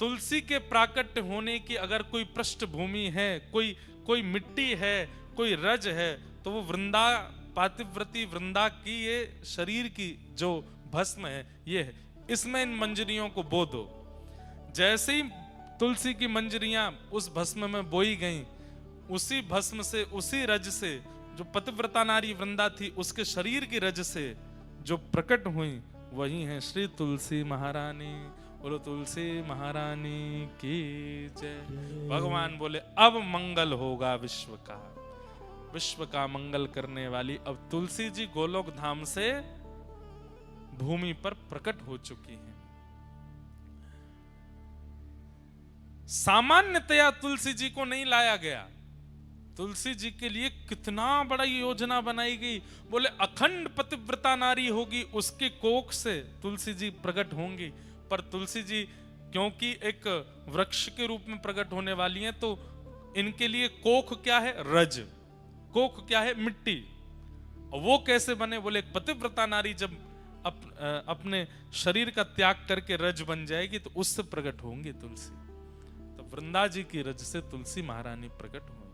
तुलसी के प्राकट्य होने की अगर कोई पृष्ठभूमि है, कोई मिट्टी है, कोई रज है, तो वो वृंदा, पातिव्रती वृंदा की ये शरीर की जो भस्म है ये है। इसमें इन मंजरियों को बो दो। जैसे ही तुलसी की मंजरियां उस भस्म में बोई गईं, उसी भस्म से, उसी रज से, जो पतिव्रता नारी वृंदा थी उसके शरीर की रज से जो प्रकट हुई वही है श्री तुलसी महारानी। बोलो तुलसी महारानी की जय। भगवान बोले अब मंगल होगा विश्व का मंगल करने वाली अब तुलसी जी गोलोक धाम से भूमि पर प्रकट हो चुकी हैं। सामान्यतया तुलसी जी को नहीं लाया गया, तुलसी जी के लिए कितना बड़ा योजना बनाई गई। बोले अखंड पतिव्रता नारी होगी, उसके कोख से तुलसी जी प्रकट होंगी। पर तुलसी जी क्योंकि एक वृक्ष के रूप में प्रकट होने वाली हैं, तो इनके लिए कोख क्या है? रज। कोख क्या है? मिट्टी। और वो कैसे बने? बोले एक पतिव्रता नारी जब अपने शरीर का त्याग करके रज बन जाएगी तो उससे प्रकट होंगी तुलसी। तो वृंदा जी की रज से तुलसी महारानी प्रकट हुई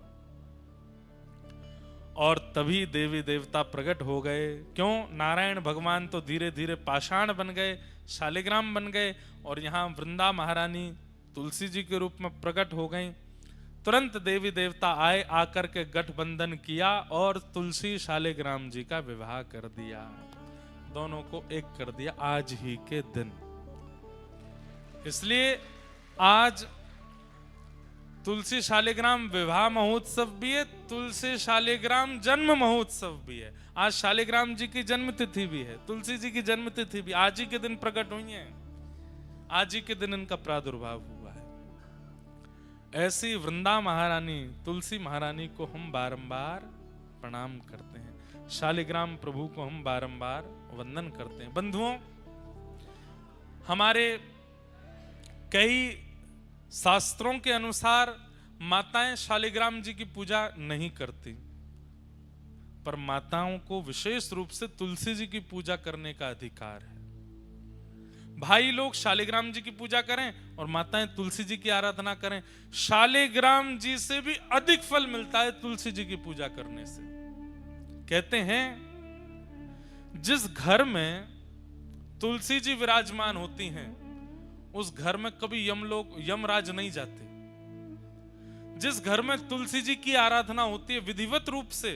और तभी देवी देवता प्रकट हो गए। क्यों? नारायण भगवान तो धीरे धीरे पाषाण बन गए, शालिग्राम बन गए, और यहाँ वृंदा महारानी तुलसी जी के रूप में प्रकट हो गई। तुरंत देवी देवता आए, आकर के गठबंधन किया और तुलसी शालिग्राम जी का विवाह कर दिया, दोनों को एक कर दिया आज ही के दिन। इसलिए आज तुलसी शालिग्राम विवाह महोत्सव भी है, तुलसी शालिग्राम जन्म महोत्सव भी है। आज शालिग्राम जी की जन्म तिथि भी है, तुलसी जी की जन्म तिथि भी आज ही के दिन प्रकट हुई है, आज ही के दिन इनका प्रादुर्भाव हुआ है। ऐसी वृंदा महारानी तुलसी महारानी को हम बारंबार प्रणाम करते हैं, शालिग्राम प्रभु को हम बारंबार वंदन करते हैं। बंधुओं, हमारे कई शास्त्रों के अनुसार माताएं शालिग्राम जी की पूजा नहीं करती, पर माताओं को विशेष रूप से तुलसी जी की पूजा करने का अधिकार है। भाई लोग शालिग्राम जी की पूजा करें और माताएं तुलसी जी की आराधना करें, शालिग्राम जी से भी अधिक फल मिलता है तुलसी जी की पूजा करने से। कहते हैं जिस घर में तुलसी जी विराजमान होती हैं उस घर में कभी यमराज नहीं जाते। जिस घर में तुलसी जी की आराधना होती है विधिवत रूप से,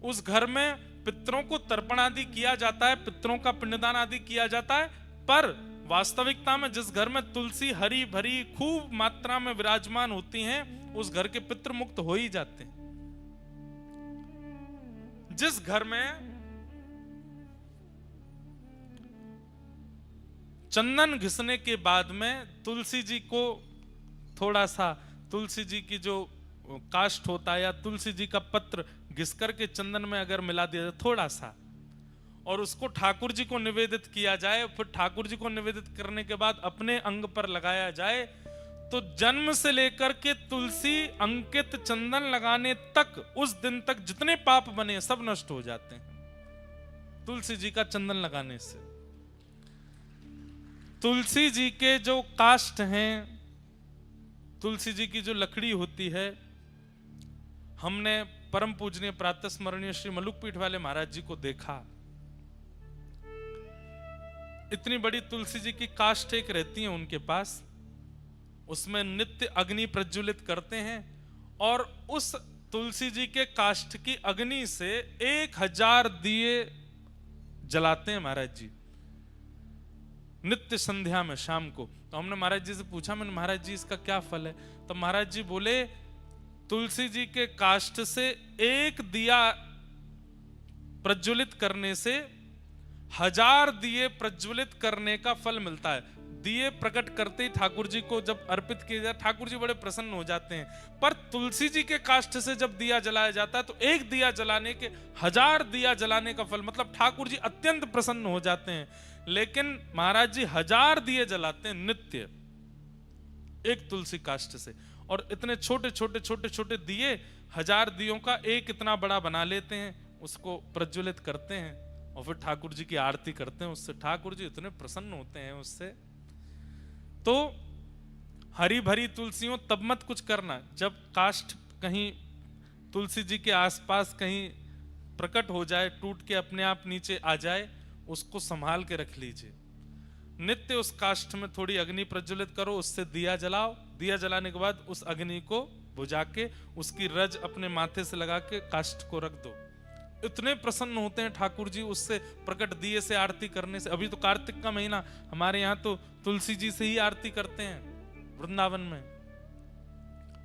उस घर में पितरों को तर्पण आदि किया जाता है, पितरों का पिंडदान आदि किया जाता है। पर वास्तविकता में जिस घर में तुलसी हरी भरी खूब मात्रा में विराजमान होती हैं, उस घर के पितृ मुक्त हो ही जाते हैं। जिस घर में चंदन घिसने के बाद में तुलसी जी को थोड़ा सा, तुलसी जी की जो काष्ठ होता है या तुलसी जी का पत्र घिस करके चंदन में अगर मिला दिया जाए थोड़ा सा, और उसको ठाकुर जी को निवेदित किया जाए, फिर ठाकुर जी को निवेदित करने के बाद अपने अंग पर लगाया जाए, तो जन्म से लेकर के तुलसी अंकित चंदन लगाने तक, उस दिन तक जितने पाप बने सब नष्ट हो जाते हैं तुलसी जी का चंदन लगाने से। तुलसी जी के जो काष्ठ हैं, तुलसी जी की जो लकड़ी होती है, हमने परम पूजनीय प्रातः स्मरणीय श्री मलुकपीठ वाले महाराज जी को देखा। इतनी बड़ी तुलसी जी की काष्ठ एक रहती है उनके पास, उसमें नित्य अग्नि प्रज्वलित करते हैं और उस तुलसी जी के काष्ठ की अग्नि से 1000 दिए जलाते हैं महाराज जी नित्य संध्या में शाम को। तो हमने महाराज जी से पूछा, मैंने महाराज जी इसका क्या फल है? तो महाराज जी बोले तुलसी जी के काष्ठ से एक दिया प्रज्वलित करने से 1000 दिए प्रज्वलित करने का फल मिलता है। दिए प्रकट करते ही ठाकुर जी को जब अर्पित किए जाए, ठाकुर जी बड़े प्रसन्न हो जाते हैं। पर तुलसी जी के काष्ठ से जब दिया जलाया जाता है तो एक दिया जलाने के 1000 दिया जलाने का फल, मतलब ठाकुर जी अत्यंत प्रसन्न हो जाते हैं। लेकिन महाराज जी 1000 दिए जलाते हैं नित्य एक तुलसी काष्ठ से, और इतने छोटे छोटे छोटे छोटे दिए 1000 दियों का एक इतना बड़ा बना लेते हैं, उसको प्रज्वलित करते हैं और फिर ठाकुर जी की आरती करते हैं उससे। ठाकुर जी इतने प्रसन्न होते हैं उससे। तो हरी भरी तुलसियों तब मत कुछ करना जब काष्ठ कहीं तुलसी जी के आसपास कहीं प्रकट हो जाए, टूट के अपने आप नीचे आ जाए, उसको संभाल के रख लीजिए। नित्य उस काष्ठ में थोड़ी अग्नि प्रज्वलित करो, उससे दिया जलाओ। दिया जलाने के बाद उस अग्नि को बुझा के उसकी रज अपने माथे से लगा के काष्ठ को रख दो। इतने प्रसन्न होते हैं ठाकुर जी उससे, प्रकट दिए से आरती करने से। अभी तो कार्तिक का महीना, हमारे यहाँ तो तुलसी जी से ही आरती करते हैं वृंदावन में।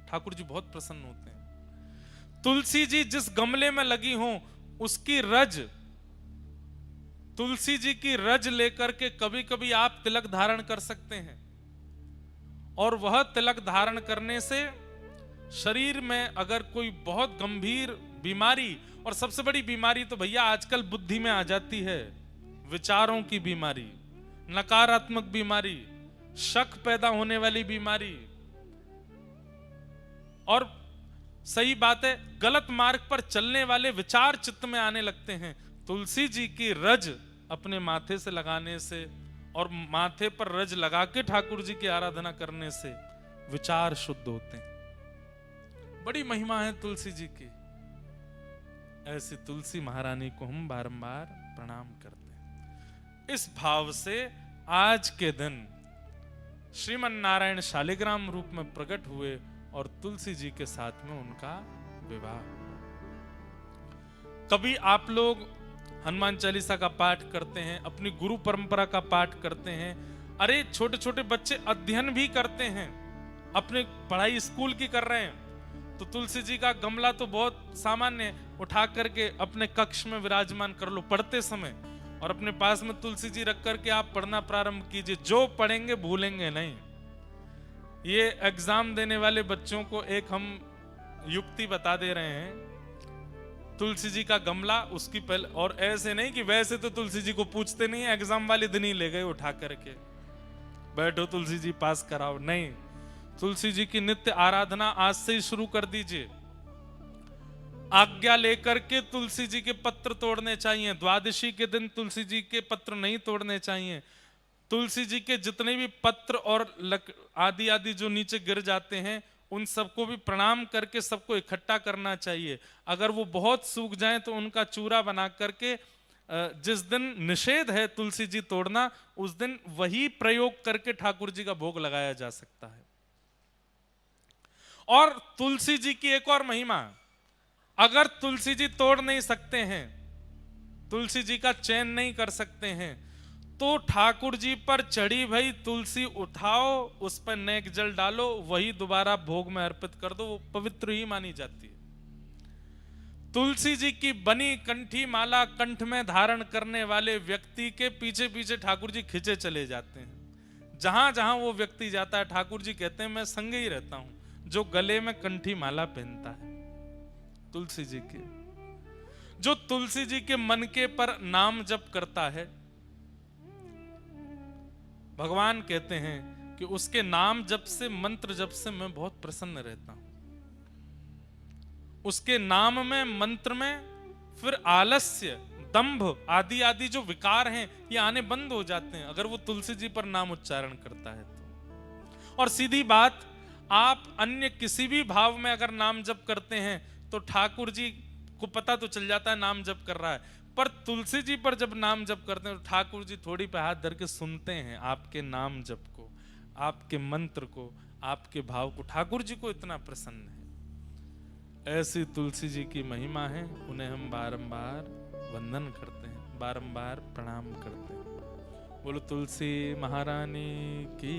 ठाकुर जी बहुत प्रसन्न होते हैं। तुलसी जी जिस गमले में लगी हो उसकी रज, तुलसी जी की रज लेकर के कभी कभी आप तिलक धारण कर सकते हैं, और वह तिलक धारण करने से शरीर में अगर कोई बहुत गंभीर बीमारी, और सबसे बड़ी बीमारी तो भैया आजकल बुद्धि में आ जाती है, विचारों की बीमारी, नकारात्मक बीमारी, शक पैदा होने वाली बीमारी, और सही बात है गलत मार्ग पर चलने वाले विचार चित्त में आने लगते हैं। तुलसी जी की रज अपने माथे से लगाने से और माथे पर रज लगा के ठाकुर जी की आराधना करने से विचार शुद्ध होते हैं। बड़ी महिमा है तुलसी जी की। ऐसी तुलसी महारानी को हम बारंबार प्रणाम करते हैं। इस भाव से आज के दिन श्रीमन नारायण शालिग्राम रूप में प्रकट हुए और तुलसी जी के साथ में उनका विवाह। कभी आप लोग हनुमान चालीसा का पाठ करते हैं, अपनी गुरु परंपरा का पाठ करते हैं। अरे छोटे छोटे बच्चे अध्ययन भी करते हैं, अपने पढ़ाई स्कूल की कर रहे हैं, तो तुलसी जी का गमला तो बहुत सामान्य, उठा करके अपने कक्ष में विराजमान कर लो पढ़ते समय, और अपने पास में तुलसी जी रख करके आप पढ़ना प्रारंभ कीजिए। जो पढ़ेंगे भूलेंगे नहीं। ये एग्जाम देने वाले बच्चों को एक हम युक्ति बता दे रहे हैं। तुलसी जी का गमला उसकी पहले, और ऐसे नहीं कि वैसे तो तुलसी जी को पूछते नहीं, एग्जाम वाले दिन ही ले गए उठा करके, बैठो तुलसी जी पास कराओ, नहीं। तुलसी जी की नित्य आराधना आज से ही शुरू कर दीजिए। आज्ञा लेकर के तुलसी जी के पत्र तोड़ने चाहिए। द्वादशी के दिन तुलसी जी के पत्र नहीं तोड़ने चाहिए। तुलसी जी के जितने भी पत्र और आदि आदि जो नीचे गिर जाते हैं उन सबको भी प्रणाम करके सबको इकट्ठा करना चाहिए। अगर वो बहुत सूख जाएं तो उनका चूरा बना करके, जिस दिन निषेध है तुलसी जी तोड़ना उस दिन वही प्रयोग करके ठाकुर जी का भोग लगाया जा सकता है। और तुलसी जी की एक और महिमा, अगर तुलसी जी तोड़ नहीं सकते हैं, तुलसी जी का चयन नहीं कर सकते हैं, तो ठाकुर जी पर चढ़ी भई तुलसी उठाओ, उस पर नेक जल डालो, वही दोबारा भोग में अर्पित कर दो, वो पवित्र ही मानी जाती है। तुलसी जी की बनी कंठी माला कंठ में धारण करने वाले व्यक्ति के पीछे पीछे ठाकुर जी खिंचे चले जाते हैं। जहां जहां वो व्यक्ति जाता है ठाकुर जी कहते हैं मैं संग ही रहता हूं। जो गले में कंठी माला पहनता है तुलसी जी के, जो तुलसी जी के मनके पर नाम जप करता है, भगवान कहते हैं कि उसके नाम जप से, मंत्र जप से मैं बहुत प्रसन्न रहता हूं। उसके नाम में, मंत्र में फिर आलस्य, दंभ आदि आदि जो विकार हैं ये आने बंद हो जाते हैं अगर वो तुलसी जी पर नाम उच्चारण करता है तो। और सीधी बात, आप अन्य किसी भी भाव में अगर नाम जप करते हैं तो ठाकुर जी को पता तो चल जाता है नाम जप कर रहा है, पर तुलसी जी पर जब नाम जप करते हैं तो ठाकुर जी थोड़ी पे हाथ धर के सुनते हैं आपके नाम जप को, आपके मंत्र को, आपके भाव को। ठाकुर जी को इतना प्रसन्न है। ऐसी तुलसी जी की महिमा है, उन्हें हम बारंबार वंदन करते हैं, बारंबार प्रणाम करते हैं। बोलो तुलसी महारानी की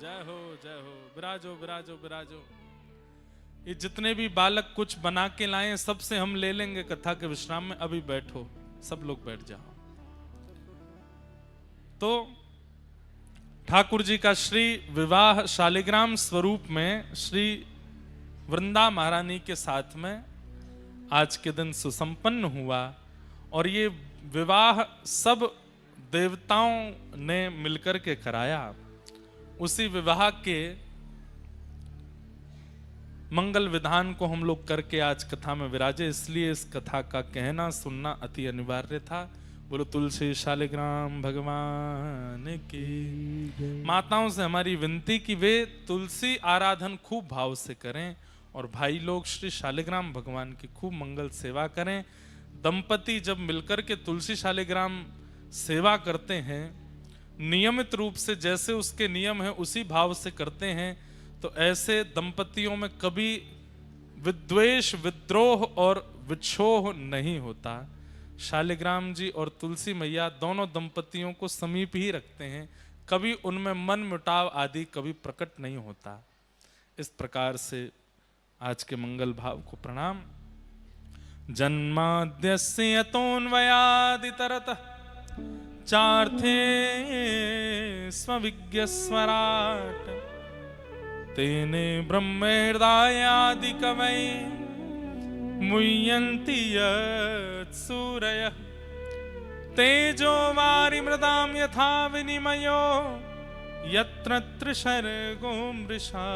जय हो, जय हो। विराजो विराजो विराजो। ये जितने भी बालक कुछ बना के लाए सबसे हम ले लेंगे कथा के विश्राम में। अभी बैठो, सब लोग बैठ जाओ। तो ठाकुर जी का श्री विवाह शालिग्राम स्वरूप में श्री वृंदा महारानी के साथ में आज के दिन सुसंपन्न हुआ। और ये विवाह सब देवताओं ने मिलकर के कराया। उसी विवाह के मंगल विधान को हम लोग करके आज कथा में विराजे, इसलिए इस कथा का कहना सुनना अति अनिवार्य था। बोलो तुलसी शालिग्राम भगवान की। माताओं से हमारी विनती कि वे तुलसी आराधन खूब भाव से करें और भाई लोग श्री शालिग्राम भगवान की खूब मंगल सेवा करें। दंपति जब मिलकर के तुलसी शालिग्राम सेवा करते हैं, नियमित रूप से जैसे उसके नियम है उसी भाव से करते हैं, तो ऐसे दंपतियों में कभी विद्वेष, विद्रोह और विक्षोह नहीं होता। शालिग्राम जी और तुलसी मैया दोनों दंपतियों को समीप ही रखते हैं, कभी उनमें मन मुटाव आदि कभी प्रकट नहीं होता। इस प्रकार से आज के मंगल भाव को प्रणाम। जन्माद्यस्य यतोऽन्वयादितरतः चार्थे स्वविज्ञस्वराट् तेने ब्रह्महृदायादि कवये मुह्यन्ति यत्सूरयः तेजो वारिमृदां यथा विनिमयो यत्र त्रिसर्गो मृषा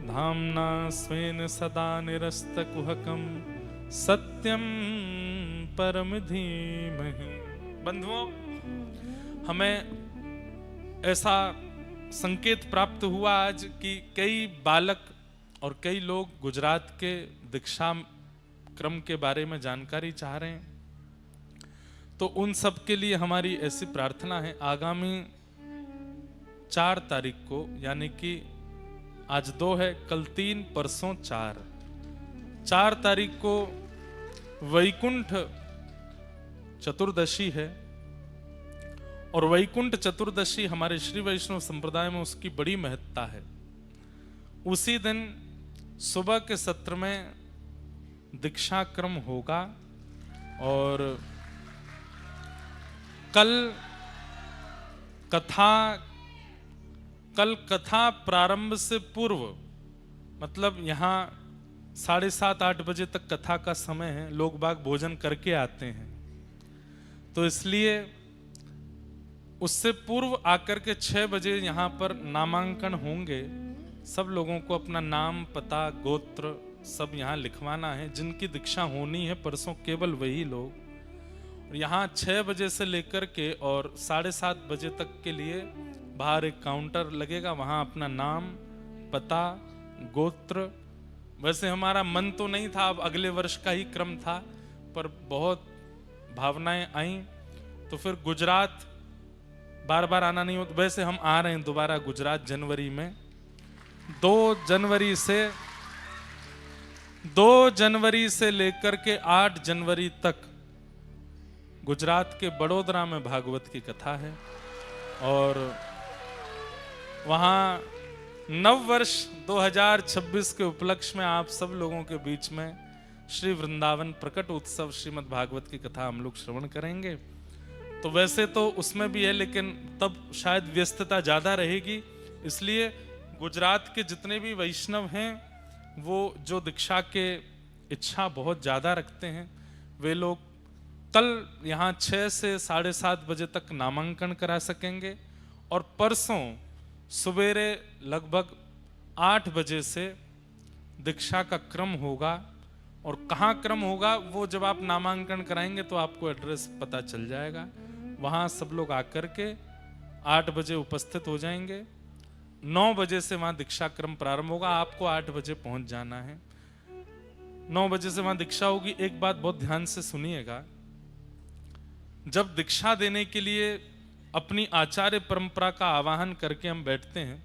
धाम्ना स्वेन सदा निरस्तकुहकं सत्यं परम धीमहि। बंधुओं, हमें ऐसा संकेत प्राप्त हुआ आज कि कई बालक और कई लोग गुजरात के दीक्षा क्रम के बारे में जानकारी चाह रहे हैं। तो उन सब के लिए हमारी ऐसी प्रार्थना है, आगामी 4 तारीख को, यानी कि आज 2 है, कल 3, परसों 4 तारीख को वैकुंठ चतुर्दशी है। और वैकुंठ चतुर्दशी हमारे श्री वैष्णव संप्रदाय में उसकी बड़ी महत्ता है। उसी दिन सुबह के सत्र में दीक्षा क्रम होगा और कल कथा प्रारंभ से पूर्व, मतलब यहाँ 7:30-8 बजे तक कथा का समय है, लोग बाग भोजन करके आते हैं, तो इसलिए उससे पूर्व आकर के 6 बजे यहाँ पर नामांकन होंगे। सब लोगों को अपना नाम, पता, गोत्र सब यहाँ लिखवाना है। जिनकी दीक्षा होनी है परसों केवल वही लोग। यहाँ 6 बजे से लेकर के और 7:30 बजे तक के लिए बाहर एक काउंटर लगेगा, वहाँ अपना नाम, पता, गोत्र। वैसे हमारा मन तो नहीं था, अब अगले वर्ष का ही क्रम था, पर बहुत भावनाएं आई तो फिर गुजरात बार बार आना नहीं होता। वैसे हम आ रहे हैं दोबारा गुजरात जनवरी में। 2 जनवरी से लेकर के 8 जनवरी तक गुजरात के बड़ोदरा में भागवत की कथा है और वहाँ नव वर्ष 2026 के उपलक्ष्य में आप सब लोगों के बीच में श्री वृंदावन प्रकट उत्सव श्रीमद् भागवत की कथा हम लोग श्रवण करेंगे। तो वैसे तो उसमें भी है, लेकिन तब शायद व्यस्तता ज़्यादा रहेगी, इसलिए गुजरात के जितने भी वैष्णव हैं वो जो दीक्षा के इच्छा बहुत ज़्यादा रखते हैं, वे लोग कल यहाँ 6 से 7:30 बजे तक नामांकन करा सकेंगे और परसों सवेरे लगभग 8 बजे से दीक्षा का क्रम होगा। और कहाँ क्रम होगा वो जब आप नामांकन कराएंगे तो आपको एड्रेस पता चल जाएगा। वहाँ सब लोग आकर के 8 बजे उपस्थित हो जाएंगे। 9 बजे से वहाँ दीक्षा क्रम प्रारंभ होगा, आपको 8 बजे पहुँच जाना है। 9 बजे से वहाँ दीक्षा होगी। एक बात बहुत ध्यान से सुनिएगा, जब दीक्षा देने के लिए अपनी आचार्य परंपरा का आवाहन करके हम बैठते हैं